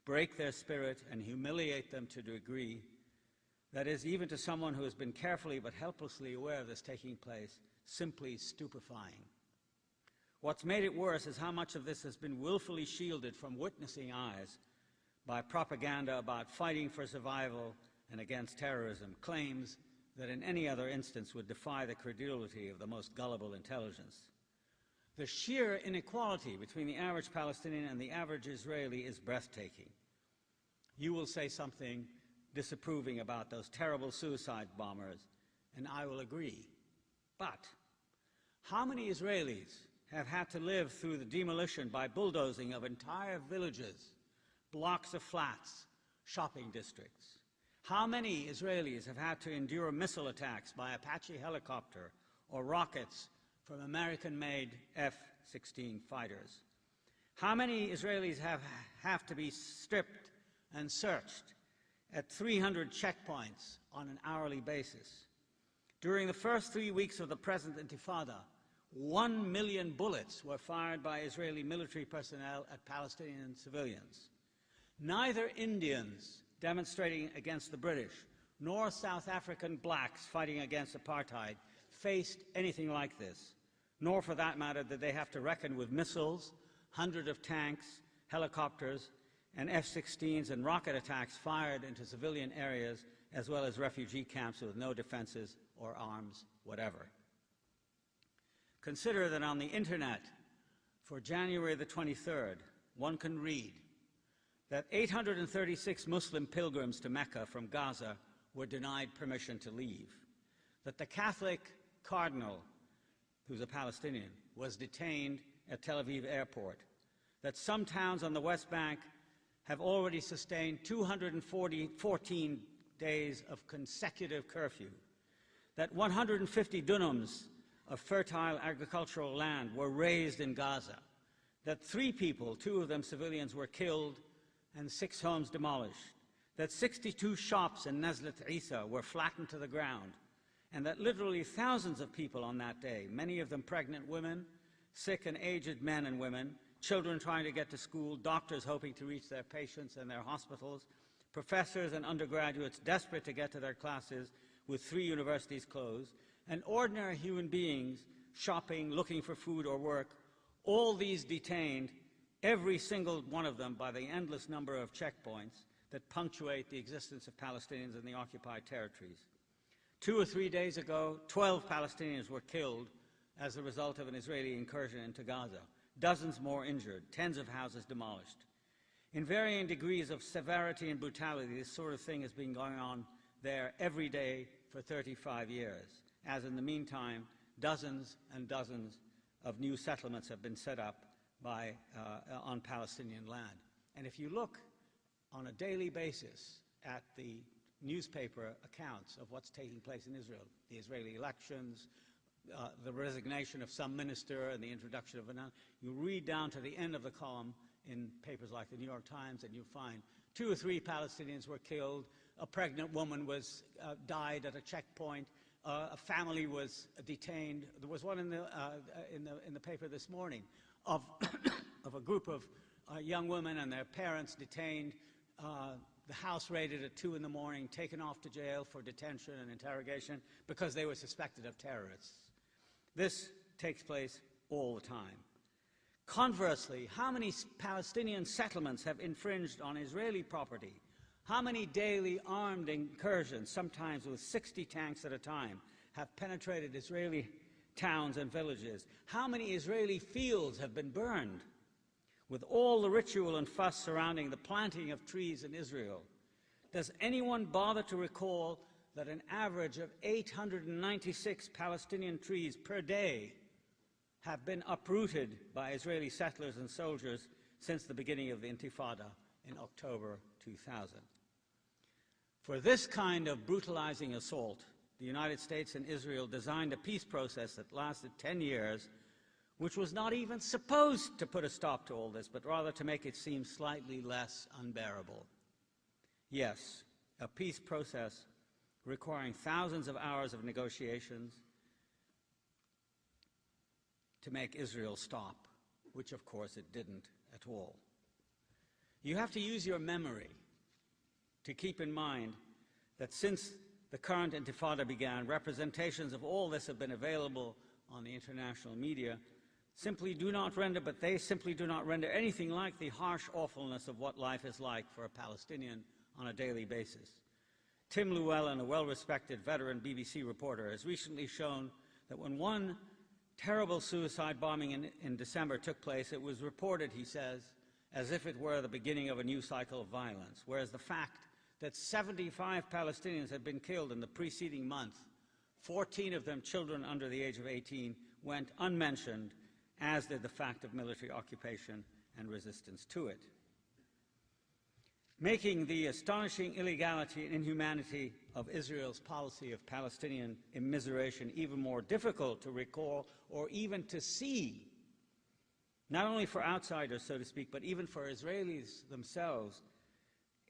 break their spirit, and humiliate them to a degree that is, even to someone who has been carefully but helplessly aware of this taking place, simply stupefying. What's made it worse is how much of this has been willfully shielded from witnessing eyes by propaganda about fighting for survival and against terrorism, claims that in any other instance would defy the credulity of the most gullible intelligence. The sheer inequality between the average Palestinian and the average Israeli is breathtaking. You will say something disapproving about those terrible suicide bombers, and I will agree. But how many Israelis have had to live through the demolition by bulldozing of entire villages, blocks of flats, shopping districts? How many Israelis have had to endure missile attacks by Apache helicopter or rockets from American-made F-16 fighters? How many Israelis have to be stripped and searched at 300 checkpoints on an hourly basis? During the first 3 weeks of the present Intifada, 1 million bullets were fired by Israeli military personnel at Palestinian civilians. Neither Indians demonstrating against the British, nor South African blacks fighting against apartheid faced anything like this, nor for that matter did they have to reckon with missiles, hundreds of tanks, helicopters, and F-16s and rocket attacks fired into civilian areas, as well as refugee camps with no defenses or arms whatever. Consider that on the internet for January the 23rd, one can read that 836 Muslim pilgrims to Mecca from Gaza were denied permission to leave, that the Catholic cardinal, who's a Palestinian, was detained at Tel Aviv airport, that some towns on the West Bank have already sustained 214 days of consecutive curfew, that 150 dunams of fertile agricultural land were razed in Gaza, that 3 people, 2 of them civilians, were killed and 6 homes demolished, that 62 shops in Nazlat Isa were flattened to the ground, and that literally thousands of people on that day, many of them pregnant women, sick and aged men and women, children trying to get to school, doctors hoping to reach their patients and their hospitals, professors and undergraduates desperate to get to their classes with 3 universities closed, and ordinary human beings shopping, looking for food or work, all these detained, every single one of them by the endless number of checkpoints that punctuate the existence of Palestinians in the occupied territories. 2 or 3 days ago, 12 Palestinians were killed as a result of an Israeli incursion into Gaza, dozens more injured, tens of houses demolished. In varying degrees of severity and brutality, this sort of thing has been going on there every day for 35 years, as in the meantime, dozens and dozens of new settlements have been set up on Palestinian land. And if you look on a daily basis at the newspaper accounts of what's taking place in Israel, the Israeli elections, the resignation of some minister and the introduction of you read down to the end of the column in papers like the New York Times, and you find 2 or 3 Palestinians were killed, a pregnant woman died at a checkpoint, a family was detained. There was one in the paper this morning of of a group of young women and their parents detained, the house raided at 2 in the morning, taken off to jail for detention and interrogation because they were suspected of terrorists. This takes place all the time. Conversely, how many Palestinian settlements have infringed on Israeli property? How many daily armed incursions, sometimes with 60 tanks at a time, have penetrated Israeli towns and villages? How many Israeli fields have been burned? With all the ritual and fuss surrounding the planting of trees in Israel, does anyone bother to recall that an average of 896 Palestinian trees per day have been uprooted by Israeli settlers and soldiers since the beginning of the Intifada in October 2000? For this kind of brutalizing assault, the United States and Israel designed a peace process that lasted 10 years, which was not even supposed to put a stop to all this, but rather to make it seem slightly less unbearable. Yes, a peace process requiring thousands of hours of negotiations to make Israel stop, which of course it didn't at all. You have to use your memory to keep in mind that since the current Intifada began, representations of all this have been available on the international media, they simply do not render anything like the harsh awfulness of what life is like for a Palestinian on a daily basis. Tim Llewellyn, a well-respected veteran BBC reporter, has recently shown that when one terrible suicide bombing in December took place, it was reported, he says, as if it were the beginning of a new cycle of violence, whereas the fact that 75 Palestinians had been killed in the preceding month, 14 of them children under the age of 18, went unmentioned, as did the fact of military occupation and resistance to it. Making the astonishing illegality and inhumanity of Israel's policy of Palestinian immiseration even more difficult to recall or even to see, not only for outsiders, so to speak, but even for Israelis themselves,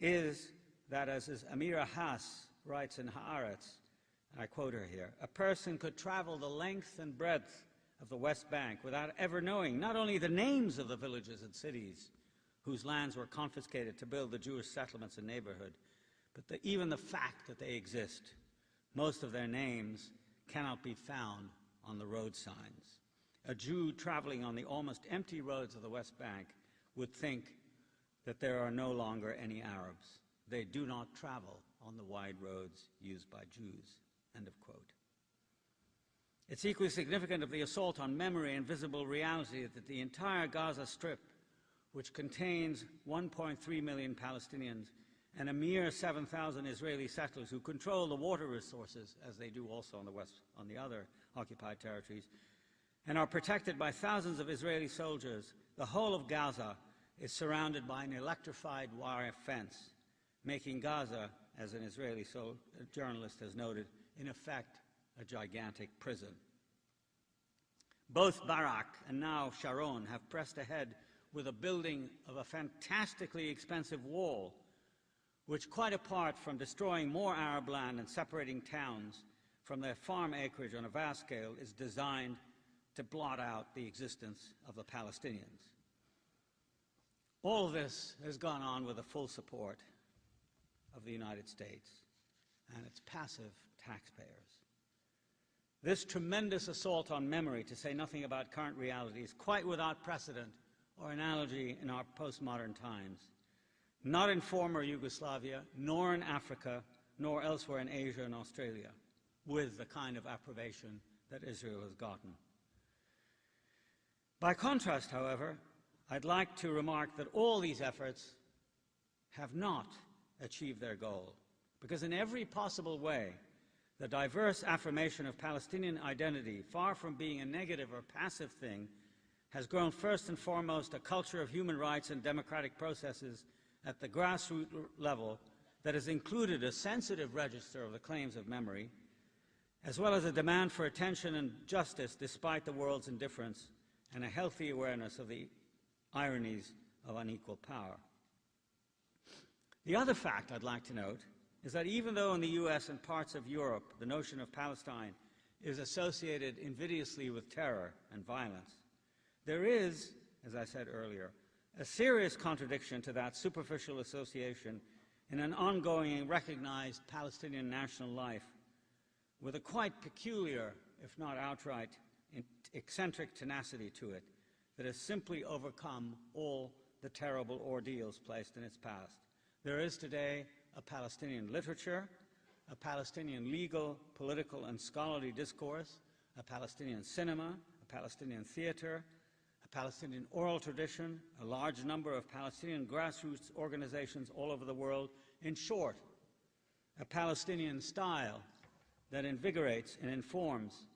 is that, as Amira Haas writes in Haaretz, and I quote her here, a person could travel the length and breadth of the West Bank without ever knowing not only the names of the villages and cities whose lands were confiscated to build the Jewish settlements and neighborhood, but even the fact that they exist, most of their names cannot be found on the road signs. A Jew traveling on the almost empty roads of the West Bank would think that there are no longer any Arabs. They do not travel on the wide roads used by Jews." End of quote. It's equally significant of the assault on memory and visible reality that the entire Gaza Strip, which contains 1.3 million Palestinians and a mere 7,000 Israeli settlers who control the water resources, as they do also on the other occupied territories, and are protected by thousands of Israeli soldiers, the whole of Gaza is surrounded by an electrified wire fence, making Gaza, as an Israeli journalist has noted, in effect a gigantic prison. Both Barak and now Sharon have pressed ahead with a building of a fantastically expensive wall, which, quite apart from destroying more Arab land and separating towns from their farm acreage on a vast scale, is designed to blot out the existence of the Palestinians. All of this has gone on with the full support of the United States and its passive taxpayers. This tremendous assault on memory, to say nothing about current reality, is quite without precedent or analogy in our postmodern times, not in former Yugoslavia, nor in Africa, nor elsewhere in Asia and Australia, with the kind of approbation that Israel has gotten. By contrast, however, I'd like to remark that all these efforts have not achieved their goal, because in every possible way, the diverse affirmation of Palestinian identity, far from being a negative or passive thing, has grown first and foremost a culture of human rights and democratic processes at the grassroots level that has included a sensitive register of the claims of memory, as well as a demand for attention and justice despite the world's indifference, and a healthy awareness of the ironies of unequal power. The other fact I'd like to note is that even though in the US and parts of Europe the notion of Palestine is associated invidiously with terror and violence, there is, as I said earlier, a serious contradiction to that superficial association in an ongoing and recognized Palestinian national life with a quite peculiar, if not outright, eccentric tenacity to it that has simply overcome all the terrible ordeals placed in its past. There is today a Palestinian literature, a Palestinian legal, political, and scholarly discourse, a Palestinian cinema, a Palestinian theater, a Palestinian oral tradition, a large number of Palestinian grassroots organizations all over the world. In short, a Palestinian style that invigorates and informs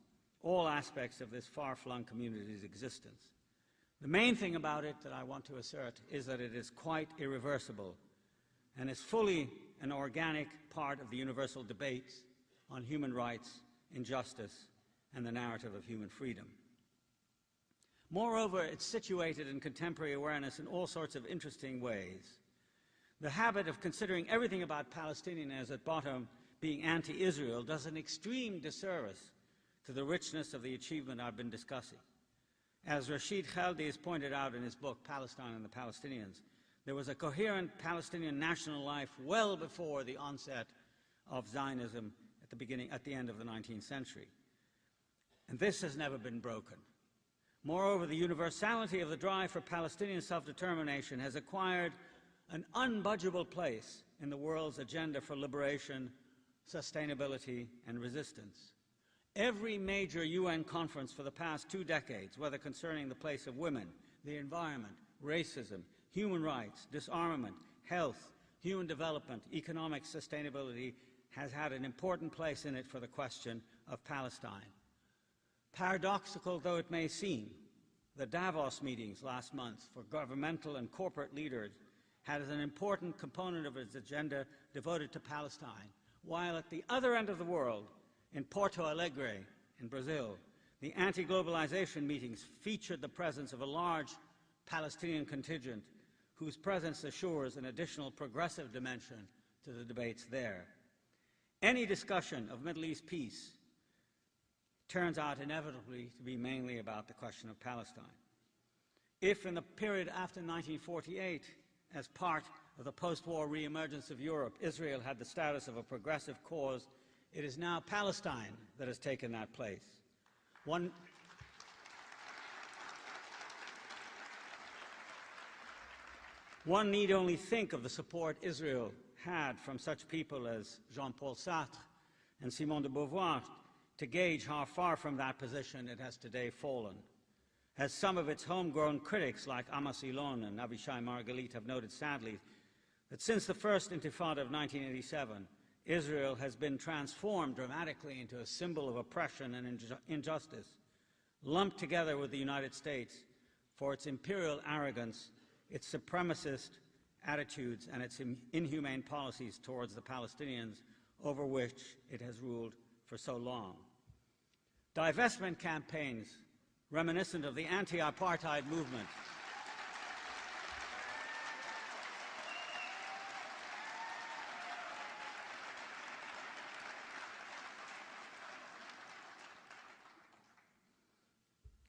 all aspects of this far-flung community's existence. The main thing about it that I want to assert is that it is quite irreversible and is fully an organic part of the universal debates on human rights, injustice, and the narrative of human freedom. Moreover, it's situated in contemporary awareness in all sorts of interesting ways. The habit of considering everything about Palestinian as at bottom being anti-Israel does an extreme disservice to the richness of the achievement I've been discussing. As Rashid Khaldi has pointed out in his book, Palestine and the Palestinians, there was a coherent Palestinian national life well before the onset of Zionism at the end of the 19th century. And this has never been broken. Moreover, the universality of the drive for Palestinian self-determination has acquired an unbudgeable place in the world's agenda for liberation, sustainability, and resistance. Every major UN conference for the past 2 decades, whether concerning the place of women, the environment, racism, human rights, disarmament, health, human development, economic sustainability, has had an important place in it for the question of Palestine. Paradoxical though it may seem, the Davos meetings last month for governmental and corporate leaders had as an important component of its agenda devoted to Palestine, while at the other end of the world, in Porto Alegre in Brazil, the anti-globalization meetings featured the presence of a large Palestinian contingent whose presence assures an additional progressive dimension to the debates there. Any discussion of Middle East peace turns out inevitably to be mainly about the question of Palestine. If in the period after 1948 as part of the post-war re-emergence of Europe, Israel had the status of a progressive cause. It is now Palestine that has taken that place. One need only think of the support Israel had from such people as Jean-Paul Sartre and Simone de Beauvoir to gauge how far from that position it has today fallen. As some of its homegrown critics like Amos Elon and Avishai Margalit have noted sadly, that since the first Intifada of 1987, Israel has been transformed dramatically into a symbol of oppression and injustice, lumped together with the United States for its imperial arrogance, its supremacist attitudes, and its inhumane policies towards the Palestinians over which it has ruled for so long. Divestment campaigns reminiscent of the anti-apartheid movement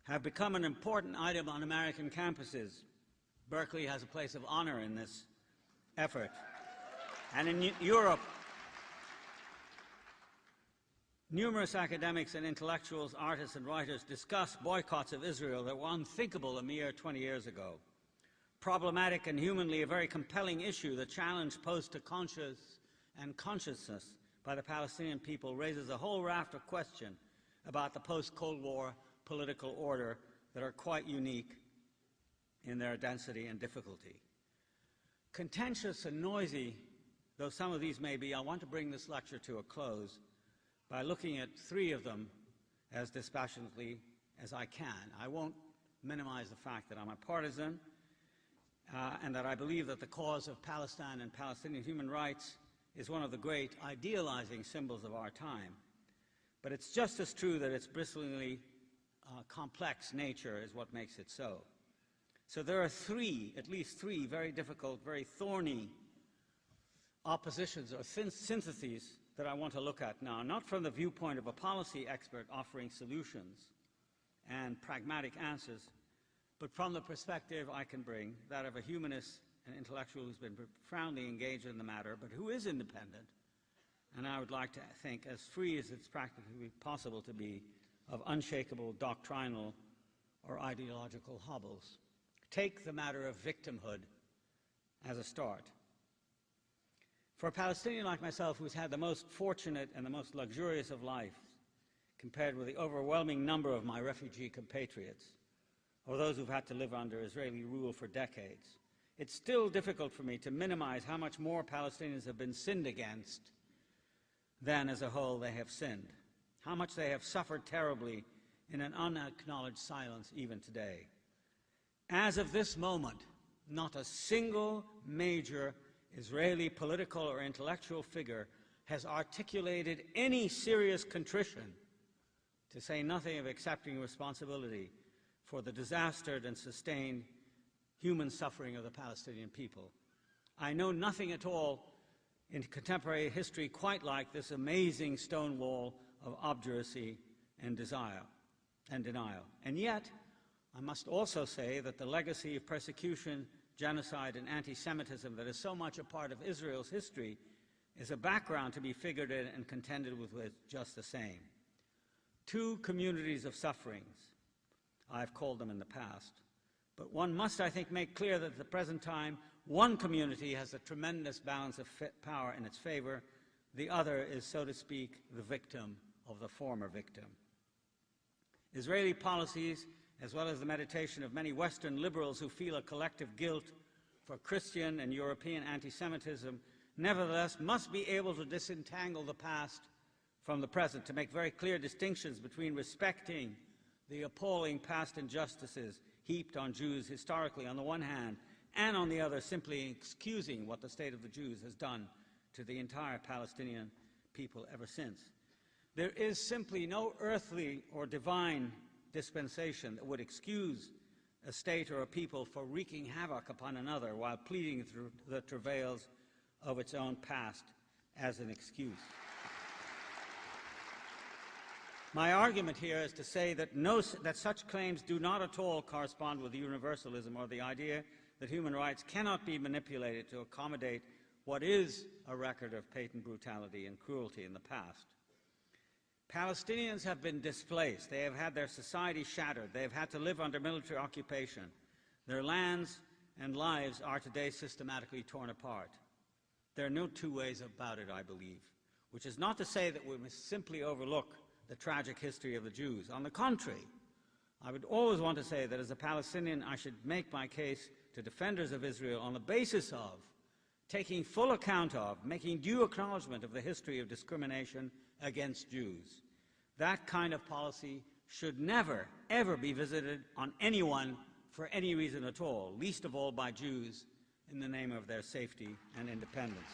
have become an important item on American campuses. Berkeley has a place of honor in this effort. And in Europe, numerous academics and intellectuals, artists and writers discuss boycotts of Israel that were unthinkable a mere 20 years ago. Problematic and humanly a very compelling issue, the challenge posed to conscience and consciousness by the Palestinian people raises a whole raft of questions about the post-Cold War political order that are quite unique in their density and difficulty. Contentious and noisy though some of these may be, I want to bring this lecture to a close by looking at three of them as dispassionately as I can. I won't minimize the fact that I'm a partisan and that I believe that the cause of Palestine and Palestinian human rights is one of the great idealizing symbols of our time. But it's just as true that its bristlingly complex nature is what makes it so. So there are at least three very difficult, very thorny oppositions or syntheses that I want to look at now, not from the viewpoint of a policy expert offering solutions and pragmatic answers, but from the perspective I can bring, that of a humanist and intellectual who's been profoundly engaged in the matter, but who is independent, and I would like to think as free as it's practically possible to be of unshakable doctrinal or ideological hobbles. Take the matter of victimhood as a start. For a Palestinian like myself, who's had the most fortunate and the most luxurious of life, compared with the overwhelming number of my refugee compatriots, or those who've had to live under Israeli rule for decades, it's still difficult for me to minimize how much more Palestinians have been sinned against than as a whole they have sinned, how much they have suffered terribly in an unacknowledged silence even today. As of this moment, not a single major Israeli political or intellectual figure has articulated any serious contrition, to say nothing of accepting responsibility for the disastered and sustained human suffering of the Palestinian people. I know nothing at all in contemporary history quite like this amazing stone wall of obduracy and denial. And yet, I must also say that the legacy of persecution, genocide, and anti-Semitism that is so much a part of Israel's history is a background to be figured in and contended with just the same. Two communities of sufferings, I've called them in the past. But one must, I think, make clear that at the present time, one community has a tremendous balance of power in its favor. The other is, so to speak, the victim of the former victim. Israeli policies, as well as the meditation of many Western liberals who feel a collective guilt for Christian and European anti-Semitism, nevertheless must be able to disentangle the past from the present, to make very clear distinctions between respecting the appalling past injustices heaped on Jews historically on the one hand, and on the other simply excusing what the state of the Jews has done to the entire Palestinian people ever since. There is simply no earthly or divine dispensation that would excuse a state or a people for wreaking havoc upon another while pleading through the travails of its own past as an excuse. My argument here is to say that such claims do not at all correspond with universalism or the idea that human rights cannot be manipulated to accommodate what is a record of patent brutality and cruelty in the past. Palestinians have been displaced. They have had their society shattered. They have had to live under military occupation. Their lands and lives are today systematically torn apart. There are no two ways about it, I believe, which is not to say that we must simply overlook the tragic history of the Jews. On the contrary, I would always want to say that as a Palestinian, I should make my case to defenders of Israel on the basis of taking full account of, making due acknowledgement of the history of discrimination against Jews. That kind of policy should never, ever be visited on anyone for any reason at all, least of all by Jews in the name of their safety and independence.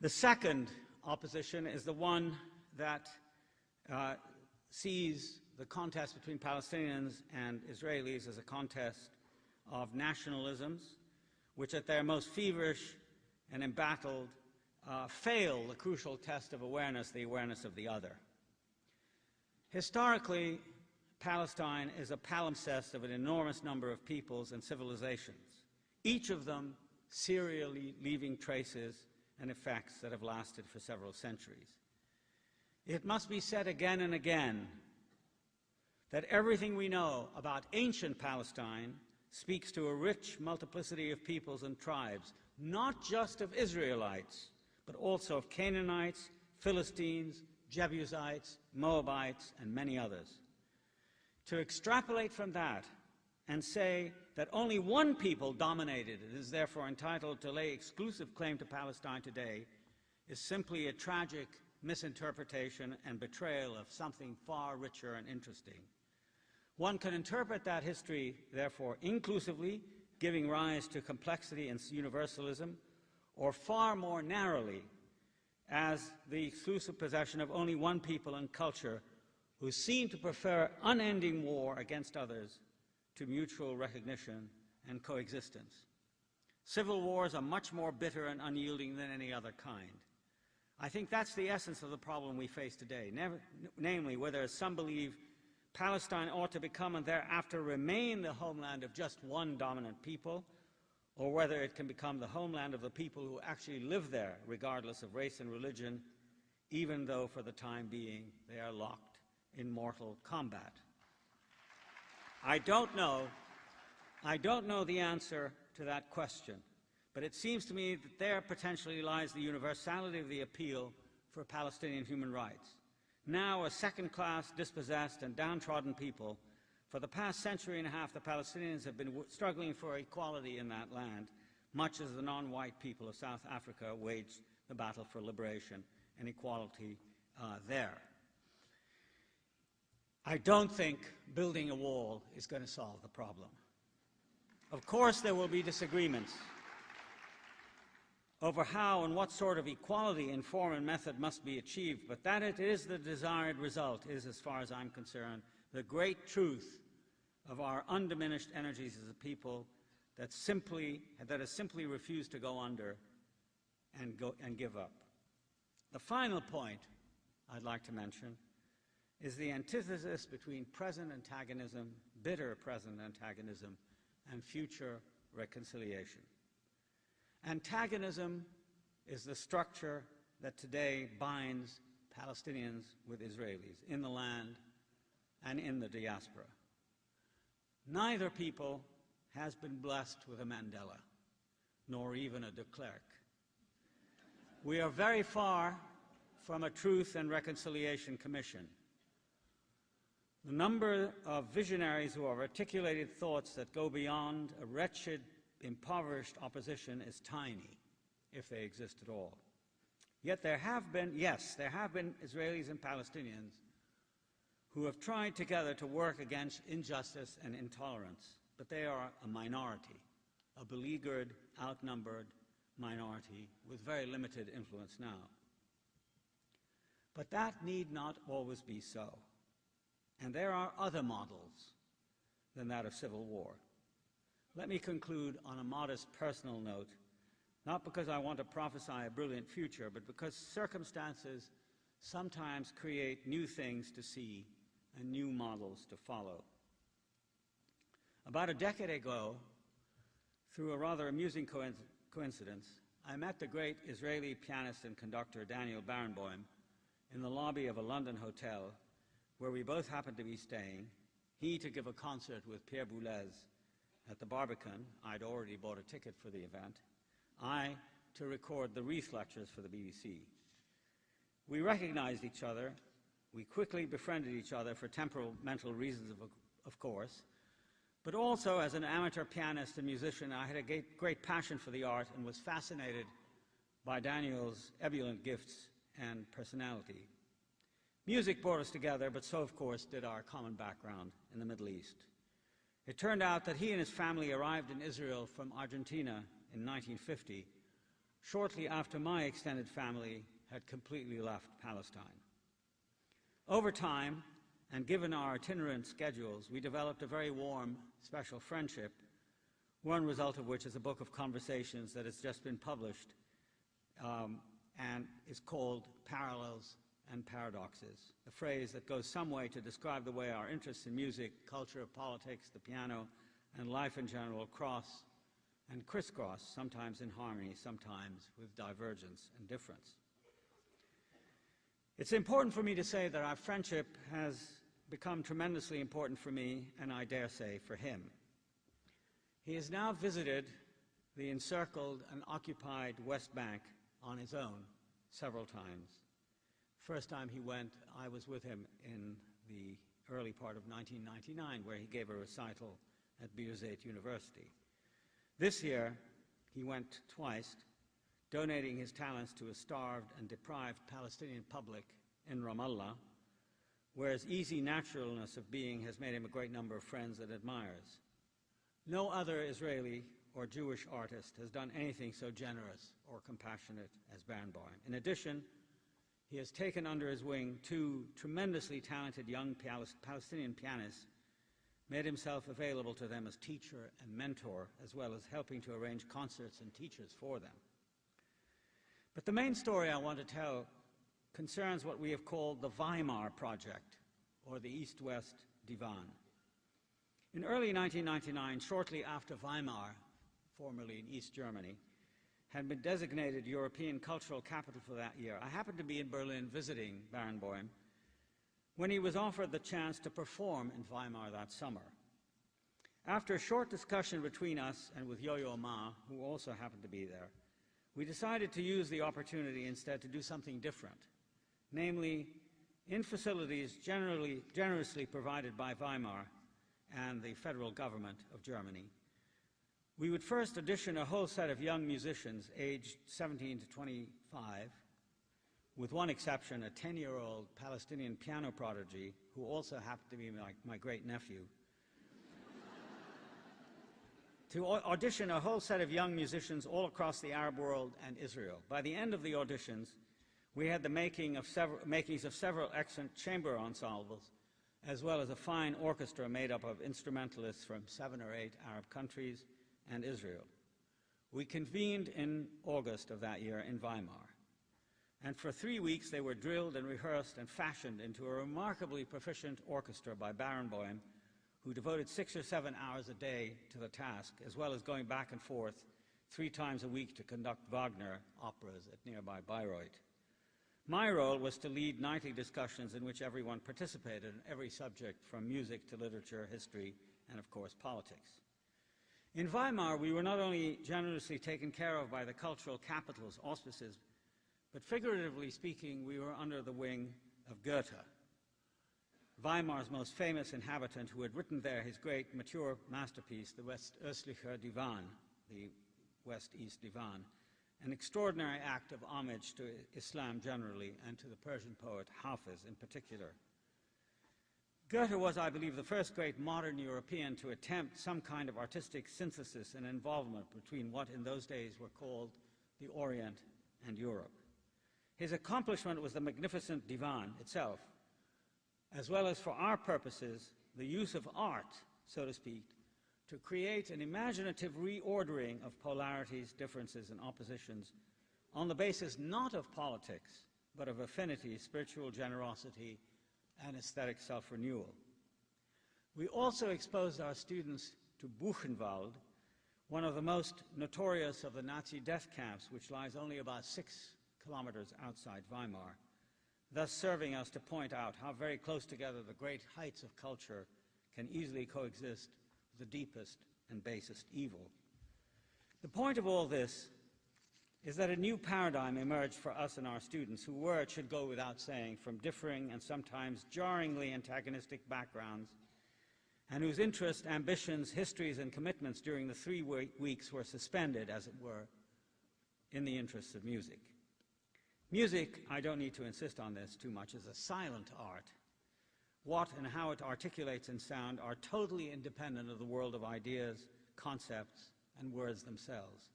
The second opposition is the one that sees the contest between Palestinians and Israelis as a contest of nationalisms, which at their most feverish and embattled fail the crucial test of awareness, the awareness of the other. Historically, Palestine is a palimpsest of an enormous number of peoples and civilizations, each of them serially leaving traces and effects that have lasted for several centuries. It must be said again and again that everything we know about ancient Palestine speaks to a rich multiplicity of peoples and tribes, not just of Israelites, but also of Canaanites, Philistines, Jebusites, Moabites, and many others. To extrapolate from that and say that only one people dominated it, is therefore entitled to lay exclusive claim to Palestine today, is simply a tragic misinterpretation and betrayal of something far richer and interesting. One can interpret that history, therefore, inclusively, giving rise to complexity and universalism, or far more narrowly, as the exclusive possession of only one people and culture who seem to prefer unending war against others to mutual recognition and coexistence. Civil wars are much more bitter and unyielding than any other kind. I think that's the essence of the problem we face today, namely whether, as some believe, Palestine ought to become and thereafter remain the homeland of just one dominant people, or whether it can become the homeland of the people who actually live there, regardless of race and religion, even though for the time being they are locked in mortal combat. I don't know the answer to that question, but it seems to me that there potentially lies the universality of the appeal for Palestinian human rights. Now a second-class, dispossessed and downtrodden people, for the past century and a half the Palestinians have been struggling for equality in that land, much as the non-white people of South Africa waged the battle for liberation and equality there. I don't think building a wall is going to solve the problem. Of course there will be disagreements over how and what sort of equality in form and method must be achieved, but that it is the desired result is, as far as I'm concerned, the great truth of our undiminished energies as a people that has simply refused to go under and give up. The final point I'd like to mention is the antithesis between present antagonism, bitter present antagonism, and future reconciliation. Antagonism is the structure that today binds Palestinians with Israelis in the land and in the diaspora. Neither people has been blessed with a Mandela, nor even a de Klerk. We are very far from a Truth and Reconciliation Commission. The number of visionaries who have articulated thoughts that go beyond a wretched, impoverished opposition is tiny, if they exist at all. Yet there have been Israelis and Palestinians who have tried together to work against injustice and intolerance, but they are a minority, a beleaguered, outnumbered minority with very limited influence now. But that need not always be so. And there are other models than that of civil war. Let me conclude on a modest personal note, not because I want to prophesy a brilliant future, but because circumstances sometimes create new things to see and new models to follow. About a decade ago, through a rather amusing coincidence, I met the great Israeli pianist and conductor Daniel Barenboim in the lobby of a London hotel where we both happened to be staying, he to give a concert with Pierre Boulez at the Barbican. I'd already bought a ticket for the event. I to record the Wreath lectures for the BBC. We recognized each other. We quickly befriended each other for temperamental reasons, of course, but also as an amateur pianist and musician, I had a great passion for the art and was fascinated by Daniel's ebullient gifts and personality. Music brought us together, but so, of course, did our common background in the Middle East. It turned out that he and his family arrived in Israel from Argentina in 1950, shortly after my extended family had completely left Palestine. Over time, and given our itinerant schedules, we developed a very warm, special friendship, one result of which is a book of conversations that has just been published and is called Parallels and Paradoxes, a phrase that goes some way to describe the way our interests in music, culture, politics, the piano, and life in general cross and crisscross, sometimes in harmony, sometimes with divergence and difference. It's important for me to say that our friendship has become tremendously important for me, and I dare say for him. He has now visited the encircled and occupied West Bank on his own several times. First time he went, I was with him in the early part of 1999, where he gave a recital at Birzeit University. This year, he went twice, donating his talents to a starved and deprived Palestinian public in Ramallah, where his easy naturalness of being has made him a great number of friends and admirers. No other Israeli or Jewish artist has done anything so generous or compassionate as Barenboim. In addition, he has taken under his wing two tremendously talented young Palestinian pianists, made himself available to them as teacher and mentor, as well as helping to arrange concerts and teachers for them. But the main story I want to tell concerns what we have called the Weimar Project, or the East-West Divan. In early 1999, shortly after Weimar, formerly in East Germany, had been designated European Cultural Capital for that year, I happened to be in Berlin visiting Barenboim when he was offered the chance to perform in Weimar that summer. After a short discussion between us and with Yo-Yo Ma, who also happened to be there, we decided to use the opportunity instead to do something different, namely, in facilities generously provided by Weimar and the federal government of Germany, we would first audition a whole set of young musicians aged 17 to 25, with one exception, a 10-year-old Palestinian piano prodigy who also happened to be my great-nephew, to audition a whole set of young musicians all across the Arab world and Israel. By the end of the auditions, we had the makings of several excellent chamber ensembles, as well as a fine orchestra made up of instrumentalists from 7 or 8 Arab countries and Israel. We convened in August of that year in Weimar, and for 3 weeks they were drilled and rehearsed and fashioned into a remarkably proficient orchestra by Barenboim, who devoted 6 or 7 hours a day to the task, as well as going back and forth 3 times a week to conduct Wagner operas at nearby Bayreuth. My role was to lead nightly discussions in which everyone participated in every subject from music to literature, history, and of course politics. In Weimar, we were not only generously taken care of by the cultural capital's auspices, but figuratively speaking, we were under the wing of Goethe, Weimar's most famous inhabitant, who had written there his great mature masterpiece, the West-Östlicher Divan, the West-East Divan, an extraordinary act of homage to Islam generally and to the Persian poet Hafiz in particular. Goethe was, I believe, the first great modern European to attempt some kind of artistic synthesis and involvement between what in those days were called the Orient and Europe. His accomplishment was the magnificent divan itself, as well as, for our purposes, the use of art, so to speak, to create an imaginative reordering of polarities, differences, and oppositions on the basis not of politics, but of affinity, spiritual generosity, and aesthetic self-renewal. We also exposed our students to Buchenwald, one of the most notorious of the Nazi death camps, which lies only about 6 kilometers outside Weimar, thus serving us to point out how very close together the great heights of culture can easily coexist with the deepest and basest evil. The point of all this is that a new paradigm emerged for us and our students who were, it should go without saying, from differing and sometimes jarringly antagonistic backgrounds, and whose interests, ambitions, histories, and commitments during the 3 weeks were suspended, as it were, in the interests of music. Music, I don't need to insist on this too much, is a silent art. What and how it articulates in sound are totally independent of the world of ideas, concepts, and words themselves,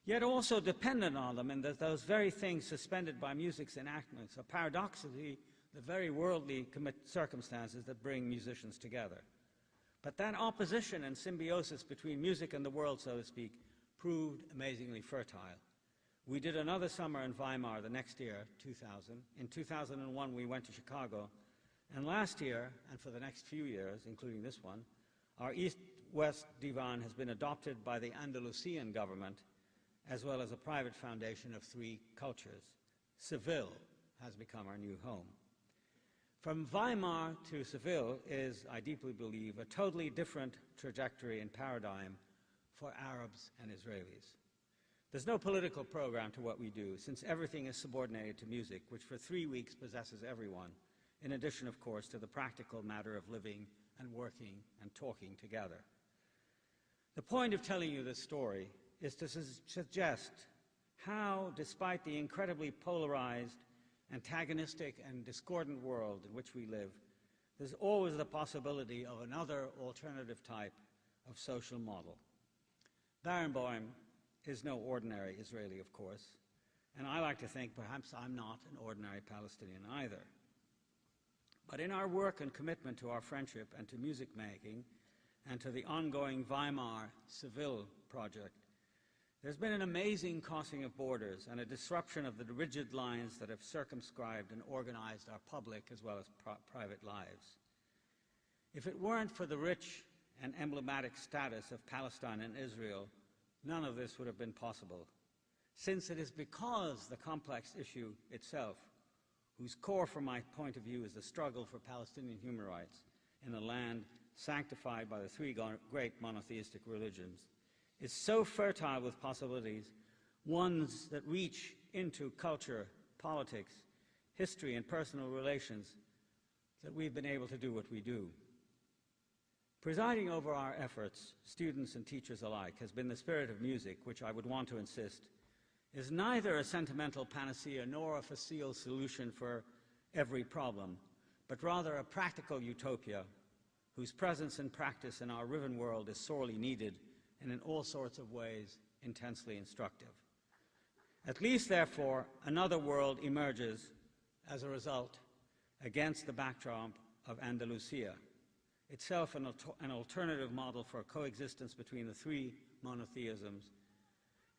yet also dependent on them in that those very things suspended by music's enactments are paradoxically the very worldly circumstances that bring musicians together. But that opposition and symbiosis between music and the world, so to speak, proved amazingly fertile. We did another summer in Weimar the next year, 2000. In 2001, we went to Chicago. And last year, and for the next few years, including this one, our East-West Divan has been adopted by the Andalusian government, as well as a private foundation of 3 cultures. Seville has become our new home. From Weimar to Seville is, I deeply believe, a totally different trajectory and paradigm for Arabs and Israelis. There's no political program to what we do, since everything is subordinated to music, which for 3 weeks possesses everyone, in addition, of course, to the practical matter of living and working and talking together. The point of telling you this story is to suggest how, despite the incredibly polarized, antagonistic, and discordant world in which we live, there's always the possibility of another alternative type of social model. Barenboim is no ordinary Israeli, of course, and I like to think perhaps I'm not an ordinary Palestinian either. But in our work and commitment to our friendship and to music making and to the ongoing Weimar-Seville project, there's been an amazing crossing of borders and a disruption of the rigid lines that have circumscribed and organized our public as well as private lives. If it weren't for the rich and emblematic status of Palestine and Israel, none of this would have been possible, since it is because the complex issue itself, whose core from my point of view is the struggle for Palestinian human rights in a land sanctified by the 3 great monotheistic religions, is so fertile with possibilities, ones that reach into culture, politics, history, and personal relations, that we've been able to do what we do. Presiding over our efforts, students and teachers alike, has been the spirit of music, which I would want to insist is neither a sentimental panacea nor a facile solution for every problem, but rather a practical utopia whose presence and practice in our riven world is sorely needed and in all sorts of ways intensely instructive. At least, therefore, another world emerges as a result against the backdrop of Andalusia, itself an alternative model for coexistence between the 3 monotheisms.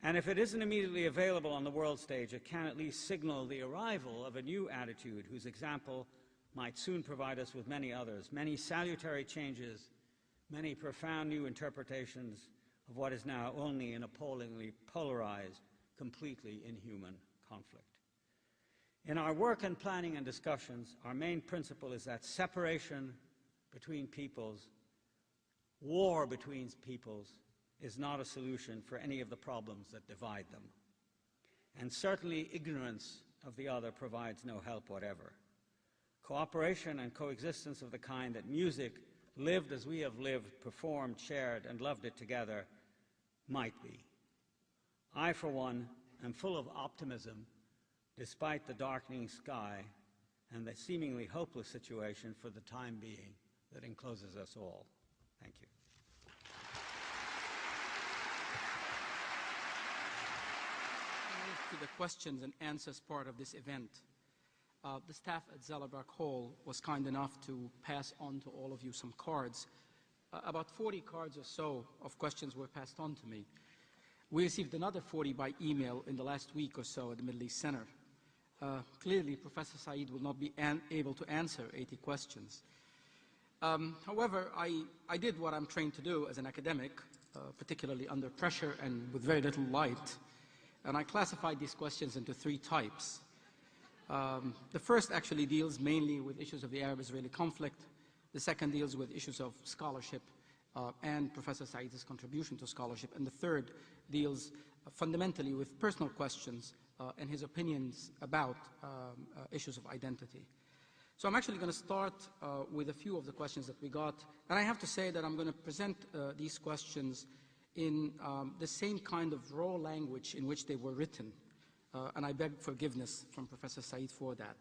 And if it isn't immediately available on the world stage, it can at least signal the arrival of a new attitude whose example might soon provide us with many others, many salutary changes, many profound new interpretations of what is now only an appallingly polarized, completely inhuman conflict. In our work and planning and discussions, our main principle is that separation between peoples, war between peoples, is not a solution for any of the problems that divide them. And certainly ignorance of the other provides no help whatever. Cooperation and coexistence of the kind that music, lived as we have lived, performed, shared, and loved it together, might be. I, for one, am full of optimism despite the darkening sky and the seemingly hopeless situation for the time being that encloses us all. Thank you. To the questions and answers part of this event. The staff at Zellerbach Hall was kind enough to pass on to all of you some cards. About 40 cards or so of questions were passed on to me. We received another 40 by email in the last week or so at the Middle East Center. Clearly, Professor Said will not be able to answer 80 questions. However, I did what I'm trained to do as an academic, particularly under pressure and with very little light, and I classified these questions into 3 types. The first actually deals mainly with issues of the Arab-Israeli conflict. The second deals with issues of scholarship and Professor Said's contribution to scholarship. And the third deals fundamentally with personal questions and his opinions about issues of identity. So I'm actually going to start with a few of the questions that we got. And I have to say that I'm going to present these questions in the same kind of raw language in which they were written. And I beg forgiveness from Professor Said for that.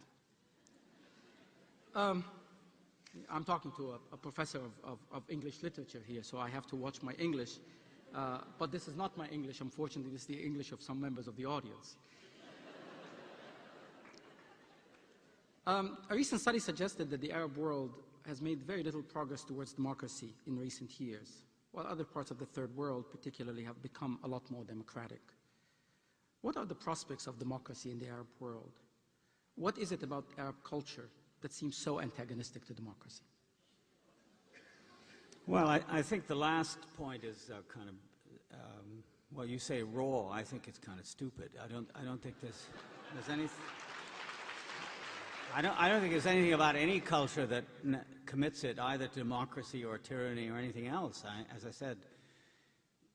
I'm talking to a professor of English literature here, so I have to watch my English. But this is not my English, unfortunately. This is the English of some members of the audience. A recent study suggested that the Arab world has made very little progress towards democracy in recent years, while other parts of the Third World particularly have become a lot more democratic. What are the prospects of democracy in the Arab world? What is it about Arab culture that seems so antagonistic to democracy? Well, I think the last point is kind of, well, you say raw. I think it's kind of stupid. I don't think there's any. I don't think there's anything about any culture that commits it either to democracy or tyranny or anything else. As I said,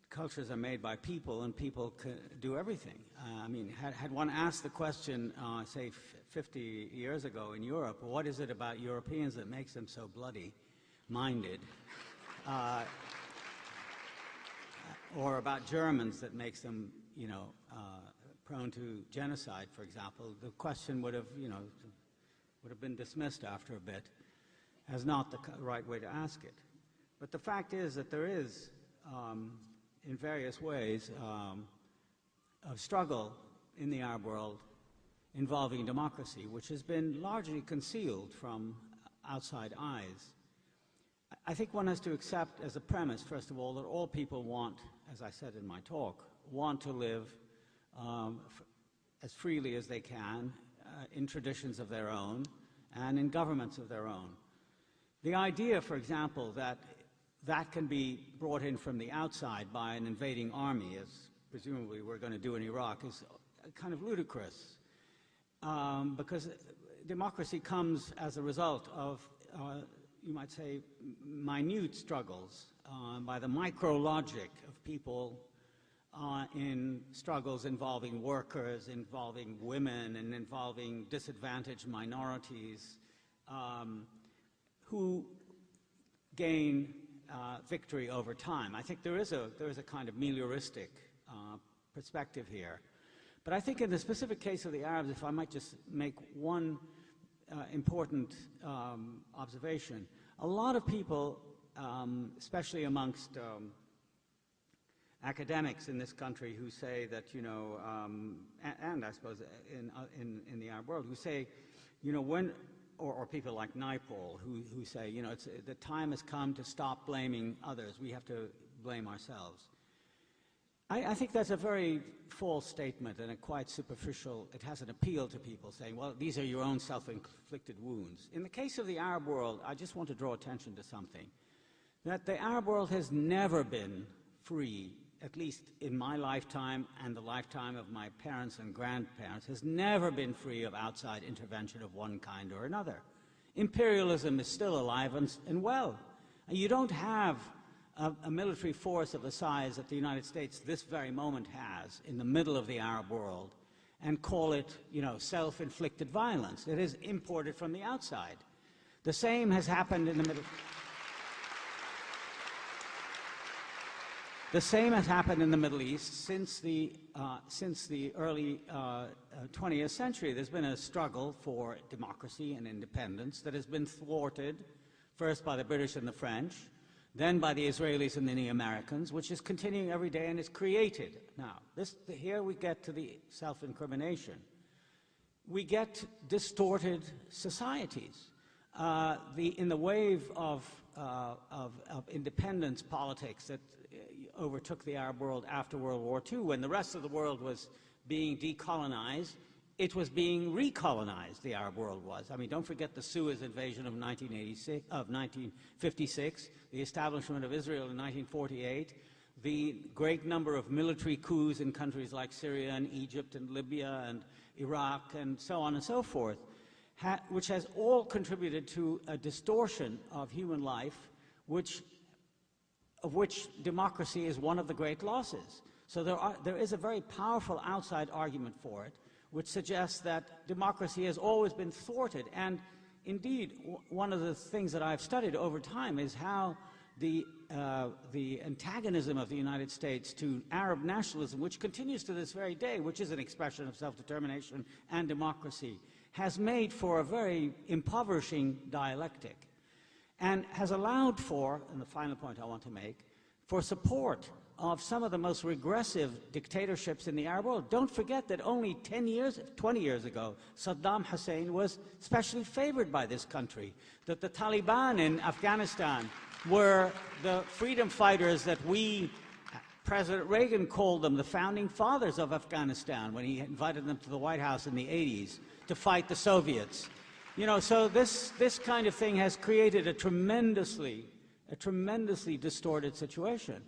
cultures are made by people, and people do everything. I mean, had one asked the question, say, 50 years ago in Europe, what is it about Europeans that makes them so bloody-minded? Or about Germans that makes them, you know, prone to genocide, for example, the question would have, you know, would have been dismissed after a bit as not the right way to ask it. But the fact is that there is, in various ways, a struggle in the Arab world involving democracy, which has been largely concealed from outside eyes. I think one has to accept as a premise, first of all, that all people want, as I said in my talk, want to live as freely as they can in traditions of their own and in governments of their own. The idea, for example, that that can be brought in from the outside by an invading army, as presumably we're going to do in Iraq, is kind of ludicrous, because democracy comes as a result of, you might say, minute struggles by the micro-logic of people in struggles involving workers, involving women, and involving disadvantaged minorities who gain victory over time. I think there is a kind of melioristic perspective here. But I think in the specific case of the Arabs, if I might just make one important observation, a lot of people, especially amongst academics in this country who say that, you know, and I suppose in the Arab world, who say, you know, when, or people like Naipaul who say, you know, the time has come to stop blaming others. We have to blame ourselves. I think that's a very false statement and a quite superficial. It has an appeal to people saying, well, these are your own self-inflicted wounds. In the case of the Arab world, I just want to draw attention to something, that the Arab world has never been free, at least in my lifetime and the lifetime of my parents and grandparents, has never been free of outside intervention of one kind or another. Imperialism is still alive and well. And you don't have a military force of the size that the United States this very moment has in the middle of the Arab world and call it, you know, self-inflicted violence. It is imported from the outside. The same has happened in the Middle East. The same has happened in the Middle East since the early 20th century. There's been a struggle for democracy and independence that has been thwarted, first by the British and the French, then by the Israelis and then the Americans, which is continuing every day and is created. Now, here we get to the self-incrimination. We get distorted societies. In the wave of independence politics that overtook the Arab world after World War II, when the rest of the world was being decolonized, it was being recolonized, the Arab world was. I mean, don't forget the Suez invasion of 1956, the establishment of Israel in 1948, the great number of military coups in countries like Syria and Egypt and Libya and Iraq and so on and so forth, which has all contributed to a distortion of human life, of which democracy is one of the great losses. So there is a very powerful outside argument for it, which suggests that democracy has always been thwarted. And indeed, one of the things that I've studied over time is how the antagonism of the United States to Arab nationalism, which continues to this very day, which is an expression of self-determination and democracy, has made for a very impoverishing dialectic and has allowed for, and the final point I want to make, for support of some of the most regressive dictatorships in the Arab world. Don't forget that only 20 years ago, Saddam Hussein was specially favored by this country, that the Taliban in Afghanistan were the freedom fighters that President Reagan called them the founding fathers of Afghanistan when he invited them to the White House in the 80s to fight the Soviets. You know, so this kind of thing has created a tremendously distorted situation.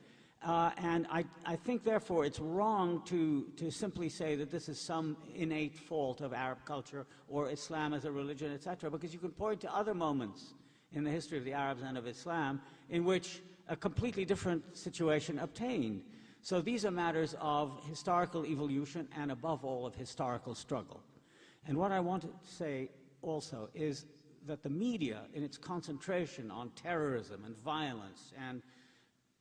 And I think, therefore, it's wrong to simply say that this is some innate fault of Arab culture or Islam as a religion, etc., because you can point to other moments in the history of the Arabs and of Islam in which a completely different situation obtained. So these are matters of historical evolution and, above all, of historical struggle. And what I want to say also is that the media, in its concentration on terrorism and violence, and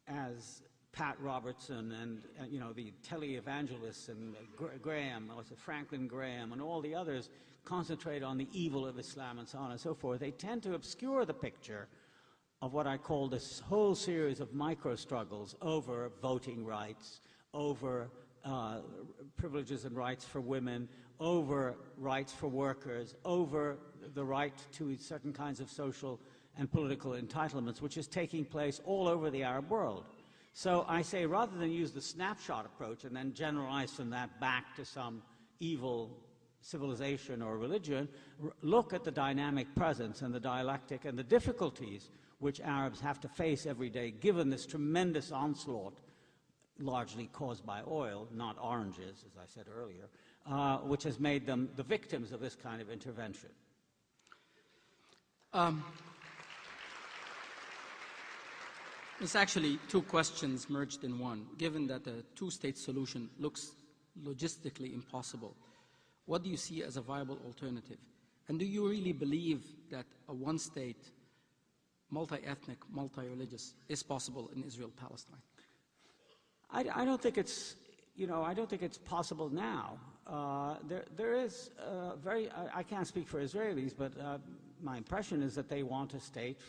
as Pat Robertson and you know, the televangelists and Graham, also Franklin Graham, and all the others concentrate on the evil of Islam and so on and so forth, they tend to obscure the picture of what I call this whole series of micro-struggles over voting rights, over privileges and rights for women, over rights for workers, over the right to certain kinds of social and political entitlements, which is taking place all over the Arab world. So I say, rather than use the snapshot approach and then generalize from that back to some evil civilization or religion, look at the dynamic presence and the dialectic and the difficulties which Arabs have to face every day, given this tremendous onslaught, largely caused by oil, not oranges, as I said earlier, which has made them the victims of this kind of intervention. It's actually two questions merged in one. Given that a two-state solution looks logistically impossible, what do you see as a viable alternative? And do you really believe that a one-state, multi-ethnic, multi-religious is possible in Israel-Palestine? I don't think it's, I don't think it's possible now. There is I can't speak for Israelis, but my impression is that they want a state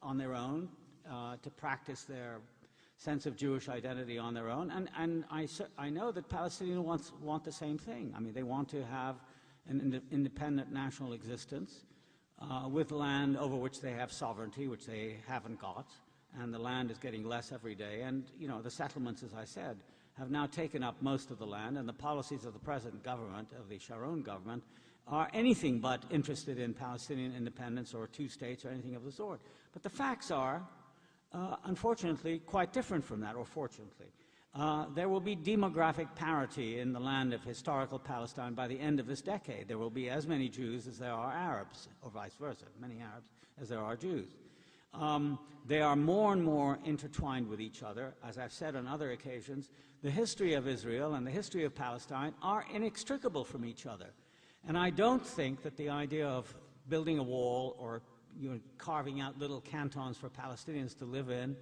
on their own, to practice their sense of Jewish identity on their own. And I know that Palestinians want the same thing. I mean, they want to have an independent national existence with land over which they have sovereignty, which they haven't got. And the land is getting less every day. And, the settlements, as I said, have now taken up most of the land. And the policies of the present government, of the Sharon government, are anything but interested in Palestinian independence or two states or anything of the sort. But the facts are, unfortunately, quite different from that, or fortunately. There will be demographic parity in the land of historical Palestine by the end of this decade. There will be as many Jews as there are Arabs, or vice versa, many Arabs as there are Jews. They are more and more intertwined with each other. As I've said on other occasions, the history of Israel and the history of Palestine are inextricable from each other. And I don't think that the idea of building a wall or carving out little cantons for Palestinians to live in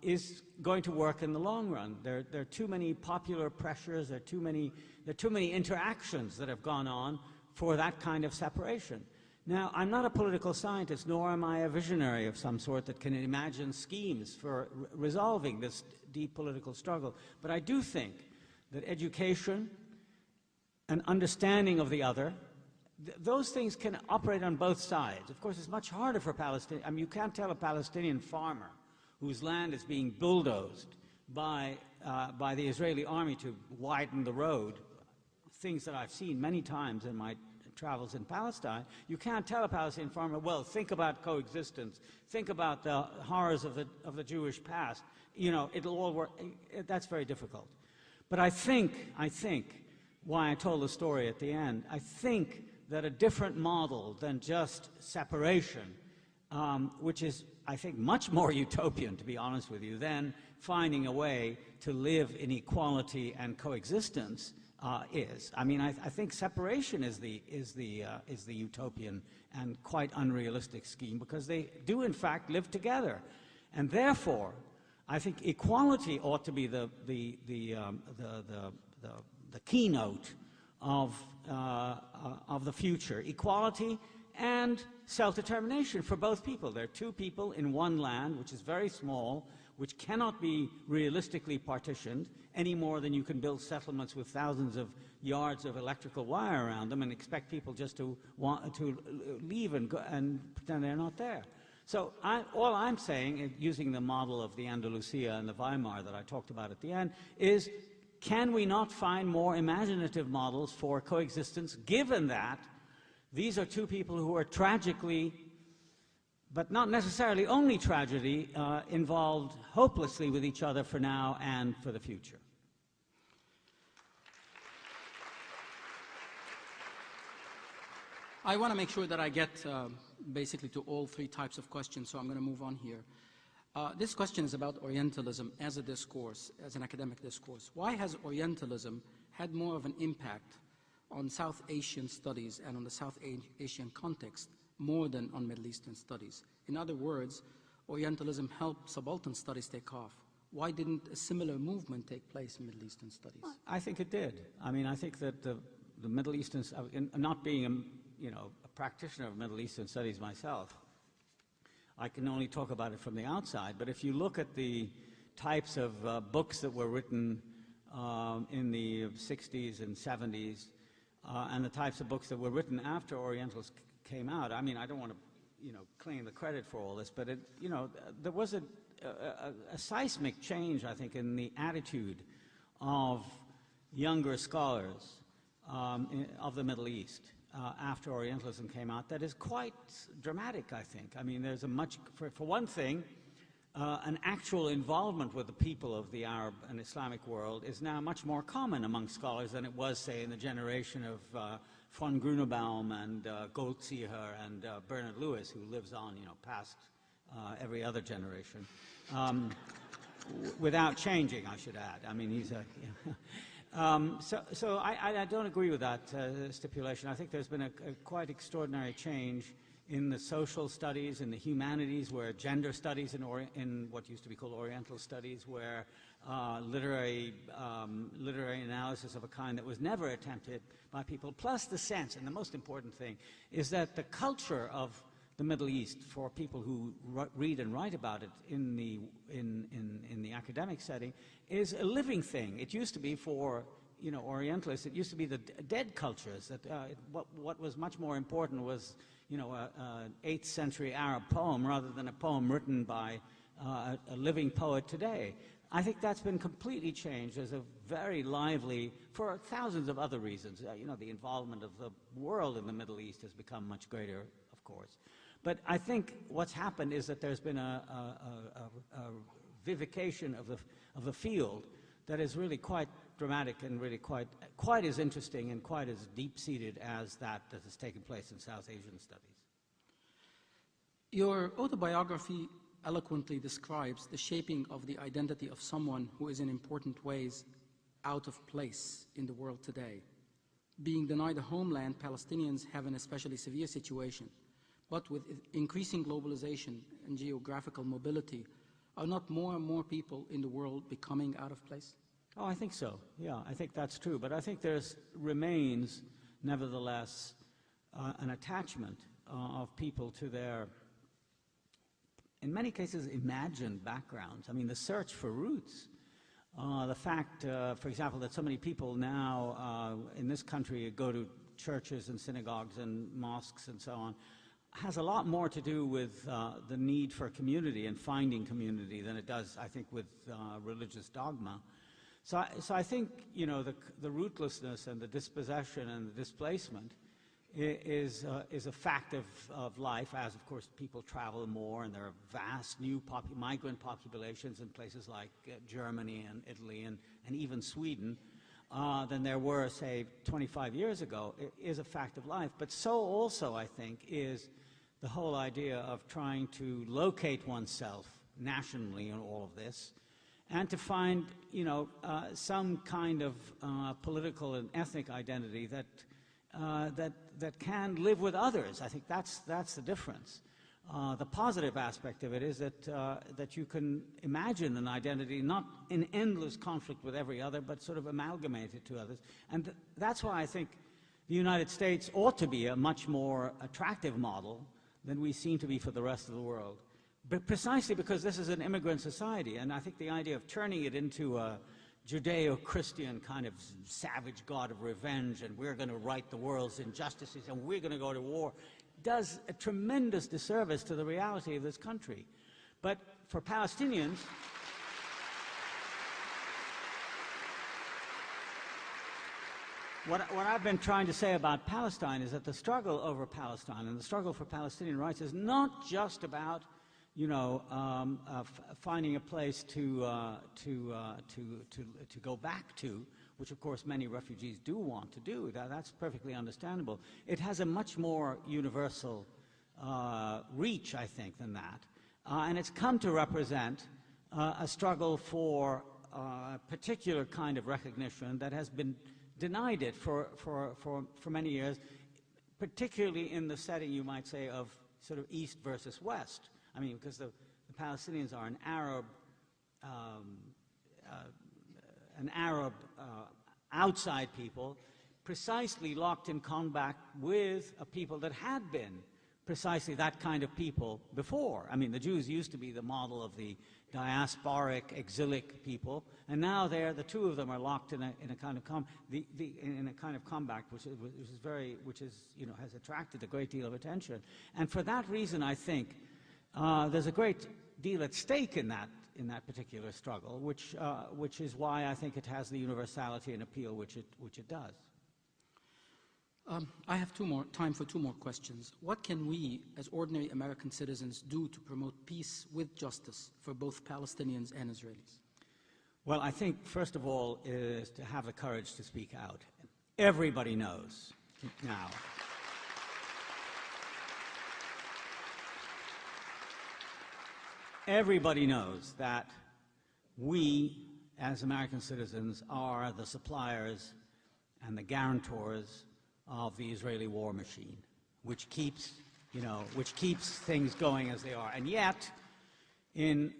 is going to work in the long run. There are too many popular pressures, there are too many interactions that have gone on for that kind of separation. Now, I'm not a political scientist, nor am I a visionary of some sort that can imagine schemes for resolving this deep political struggle. But I do think that education, an understanding of the other, those things can operate on both sides. Of course, it's much harder for Palestinians. I mean, you can't tell a Palestinian farmer whose land is being bulldozed by the Israeli army to widen the road things that I've seen many times in my travels in Palestine, you can't tell a Palestinian farmer, well, think about coexistence, think about the horrors of the Jewish past. You know, it'll all work. That's very difficult. But I think why I told the story at the end, I think that a different model than just separation, which is, I think, much more utopian, to be honest with you, than finding a way to live in equality and coexistence is. I mean, I think separation is the utopian and quite unrealistic scheme, because they do, in fact, live together. And therefore, I think equality ought to be the keynote of the future. Equality and self-determination for both people. There are two people in one land, which is very small, which cannot be realistically partitioned any more than you can build settlements with thousands of yards of electrical wire around them and expect people just to want to leave and go and pretend they're not there. So all I'm saying, using the model of the Andalusia and the Weimar that I talked about at the end, is can we not find more imaginative models for coexistence, given that these are two people who are tragically, but not necessarily only tragedy, involved hopelessly with each other for now and for the future. I want to make sure that I get basically to all three types of questions, so I'm going to move on here. This question is about Orientalism as a discourse, as an academic discourse. Why has Orientalism had more of an impact on South Asian studies and on the South Asian context more than on Middle Eastern studies? In other words, Orientalism helped subaltern studies take off. Why didn't a similar movement take place in Middle Eastern studies? I think it did. I mean, I think that the Middle Eastern, not being a practitioner of Middle Eastern studies myself, I can only talk about it from the outside, but if you look at the types of books that were written in the 60s and 70s, and the types of books that were written after Orientals came out, I mean, I don't want to, claim the credit for all this, but there was a seismic change, I think, in the attitude of younger scholars of the Middle East after Orientalism came out that is quite dramatic, I think. I mean, there's a much, for one thing, an actual involvement with the people of the Arab and Islamic world is now much more common among scholars than it was, say, in the generation of von Grunebaum and Goldziher and Bernard Lewis, who lives on, past every other generation, without changing, I should add. I mean, he's a... So I don't agree with that stipulation. I think there's been a quite extraordinary change in the social studies, in the humanities, where gender studies in what used to be called Oriental studies, where literary analysis of a kind that was never attempted by people, plus the sense, and the most important thing, is that the culture of the Middle East, for people who read and write about it in the academic setting, is a living thing. It used to be for Orientalists, it used to be the dead cultures. That what was much more important was an 8th century Arab poem rather than a poem written by a living poet today. I think that's been completely changed as a very lively, for thousands of other reasons. The involvement of the world in the Middle East has become much greater, of course. But I think what's happened is that there's been a vivification of the field that is really quite dramatic and really quite as interesting and quite as deep-seated as that has taken place in South Asian studies. Your autobiography eloquently describes the shaping of the identity of someone who is in important ways out of place in the world today. Being denied a homeland, Palestinians have an especially severe situation. But with increasing globalization and geographical mobility, are not more and more people in the world becoming out of place? Oh, I think so. Yeah, I think that's true. But I think there remains, nevertheless, an attachment of people to their, in many cases, imagined backgrounds. I mean, the search for roots. The fact, for example, that so many people now in this country go to churches and synagogues and mosques and so on, has a lot more to do with the need for community and finding community than it does, I think, with religious dogma. So I think, you know, the rootlessness and the dispossession and the displacement is a fact of life, as of course people travel more and there are vast new migrant populations in places like Germany and Italy and even Sweden than there were, say, 25 years ago. It is a fact of life. But so also, I think, is the whole idea of trying to locate oneself nationally in all of this, and to find, you know, some kind of political and ethnic identity that can live with others. I think that's the difference. The positive aspect of it is that you can imagine an identity not in endless conflict with every other, but sort of amalgamated to others. And that's why I think the United States ought to be a much more attractive model than we seem to be for the rest of the world. But precisely because this is an immigrant society, and I think the idea of turning it into a Judeo-Christian kind of savage god of revenge, and we're going to right the world's injustices, and we're going to go to war, does a tremendous disservice to the reality of this country. But for Palestinians, what I've been trying to say about Palestine is that the struggle over Palestine and the struggle for Palestinian rights is not just about, you know, finding a place to go back to, which of course many refugees do want to do. That's perfectly understandable. It has a much more universal reach, I think, than that. And it's come to represent a struggle for a particular kind of recognition that has been denied it for many years, particularly in the setting, you might say, of sort of East versus West. I mean, because the Palestinians are an Arab outside people, precisely locked in combat with a people that had been precisely that kind of people before. I mean, the Jews used to be the model of the diasporic, exilic people, and now the two of them are locked in a kind of combat, which is you know, has attracted a great deal of attention. And for that reason, I think there's a great deal at stake in that particular struggle, which is why I think it has the universality and appeal which it does. I have time for two more questions. What can we, as ordinary American citizens, do to promote peace with justice for both Palestinians and Israelis? Well, I think, first of all, is to have the courage to speak out. Everybody knows now. Everybody knows that we, as American citizens, are the suppliers and the guarantors of the Israeli war machine, which keeps things going as they are. And yet, in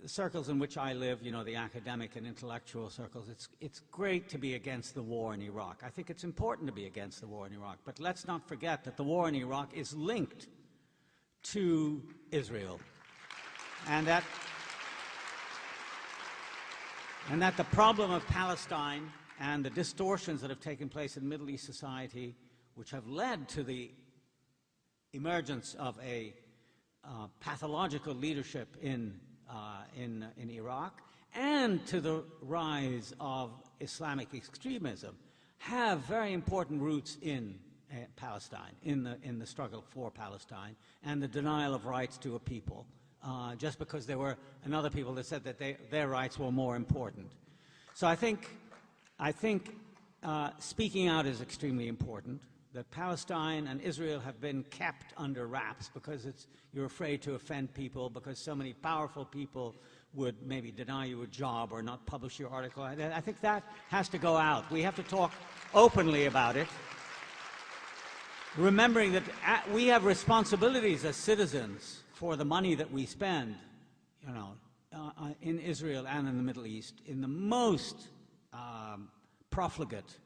the circles in which I live, you know, the academic and intellectual circles, it's great to be against the war in Iraq. I think it's important to be against the war in Iraq, but let's not forget that the war in Iraq is linked to Israel. And that the problem of Palestine and the distortions that have taken place in Middle East society, which have led to the emergence of a pathological leadership in Iraq, and to the rise of Islamic extremism, have very important roots in Palestine, in the struggle for Palestine, and the denial of rights to a people. Just because there were another people that said that their rights were more important. So I think speaking out is extremely important. That Palestine and Israel have been kept under wraps because you're afraid to offend people, because so many powerful people would maybe deny you a job or not publish your article. I think that has to go out. We have to talk openly about it, remembering that we have responsibilities as citizens for the money that we spend, you know, in Israel and in the Middle East in the most profligate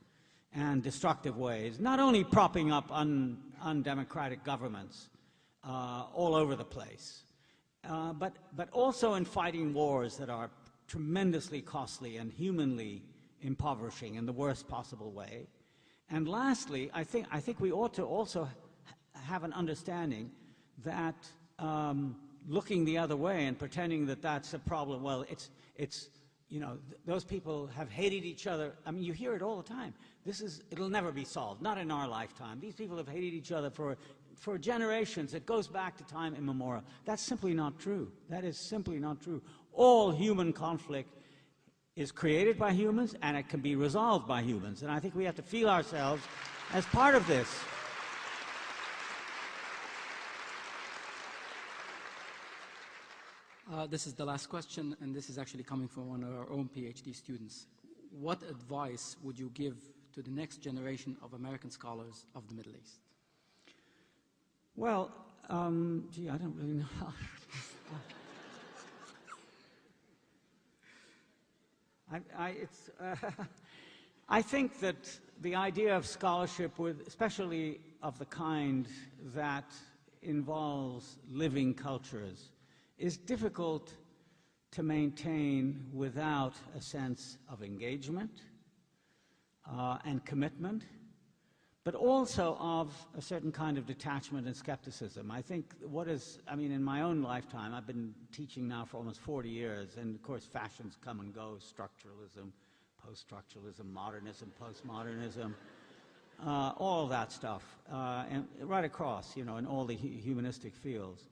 and destructive ways, not only propping up undemocratic governments all over the place, but also in fighting wars that are tremendously costly and humanly impoverishing in the worst possible way. And lastly, I think we ought to also have an understanding that looking the other way and pretending that that's a problem, well, it's you know, those people have hated each other. I mean, you hear it all the time. It'll never be solved, not in our lifetime. These people have hated each other for generations. It goes back to time immemorial. That's simply not true. That is simply not true. All human conflict is created by humans, and it can be resolved by humans. And I think we have to feel ourselves as part of this. This is the last question, and this is actually coming from one of our own PhD students. What advice would you give to the next generation of American scholars of the Middle East? Well, gee, I don't really know. I think that the idea of scholarship, especially of the kind that involves living cultures, is difficult to maintain without a sense of engagement and commitment, but also of a certain kind of detachment and skepticism. I think in my own lifetime, I've been teaching now for almost 40 years, and of course fashions come and go, structuralism, post-structuralism, modernism, postmodernism, all of that stuff, and right across, in all the humanistic fields.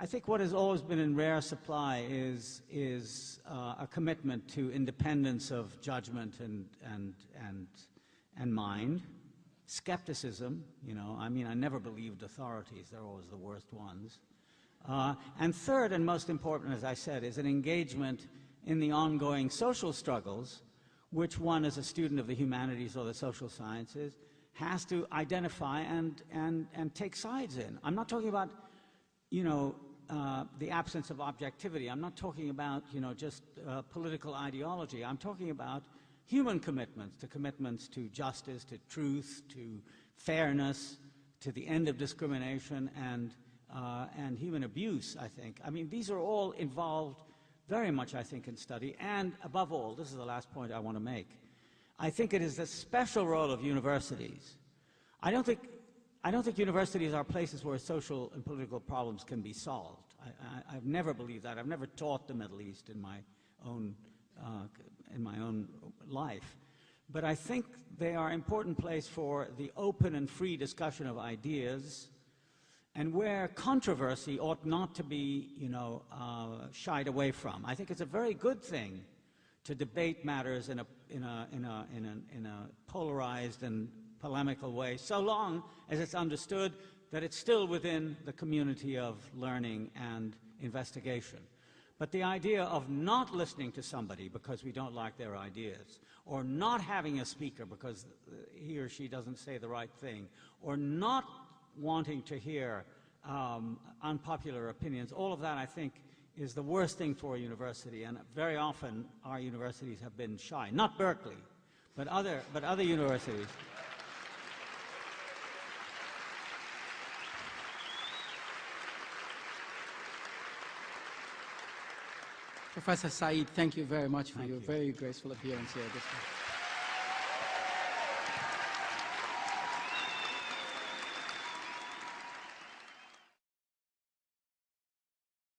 I think what has always been in rare supply is a commitment to independence of judgment and mind, skepticism. I never believed authorities; they're always the worst ones. And third, and most important, as I said, is an engagement in the ongoing social struggles, which one, as a student of the humanities or the social sciences, has to identify and take sides in. I'm not talking about, the absence of objectivity. I'm not talking about, just political ideology. I'm talking about human commitments to justice, to truth, to fairness, to the end of discrimination and human abuse, I think. These are all involved very much, I think, in study. And above all, this is the last point I want to make, I think it is the special role of universities. I don't think universities are places where social and political problems can be solved. I've never believed that. I've never taught the Middle East in my own life. But I think they are an important place for the open and free discussion of ideas, and where controversy ought not to be, shied away from. I think it's a very good thing to debate matters in a polarized and polemical way, so long as it's understood that it's still within the community of learning and investigation. But the idea of not listening to somebody because we don't like their ideas, or not having a speaker because he or she doesn't say the right thing, or not wanting to hear unpopular opinions, all of that, I think, is the worst thing for a university. And very often our universities have been shy. Not Berkeley, but other universities. Professor Said, thank you very much for your very graceful appearance here this morning.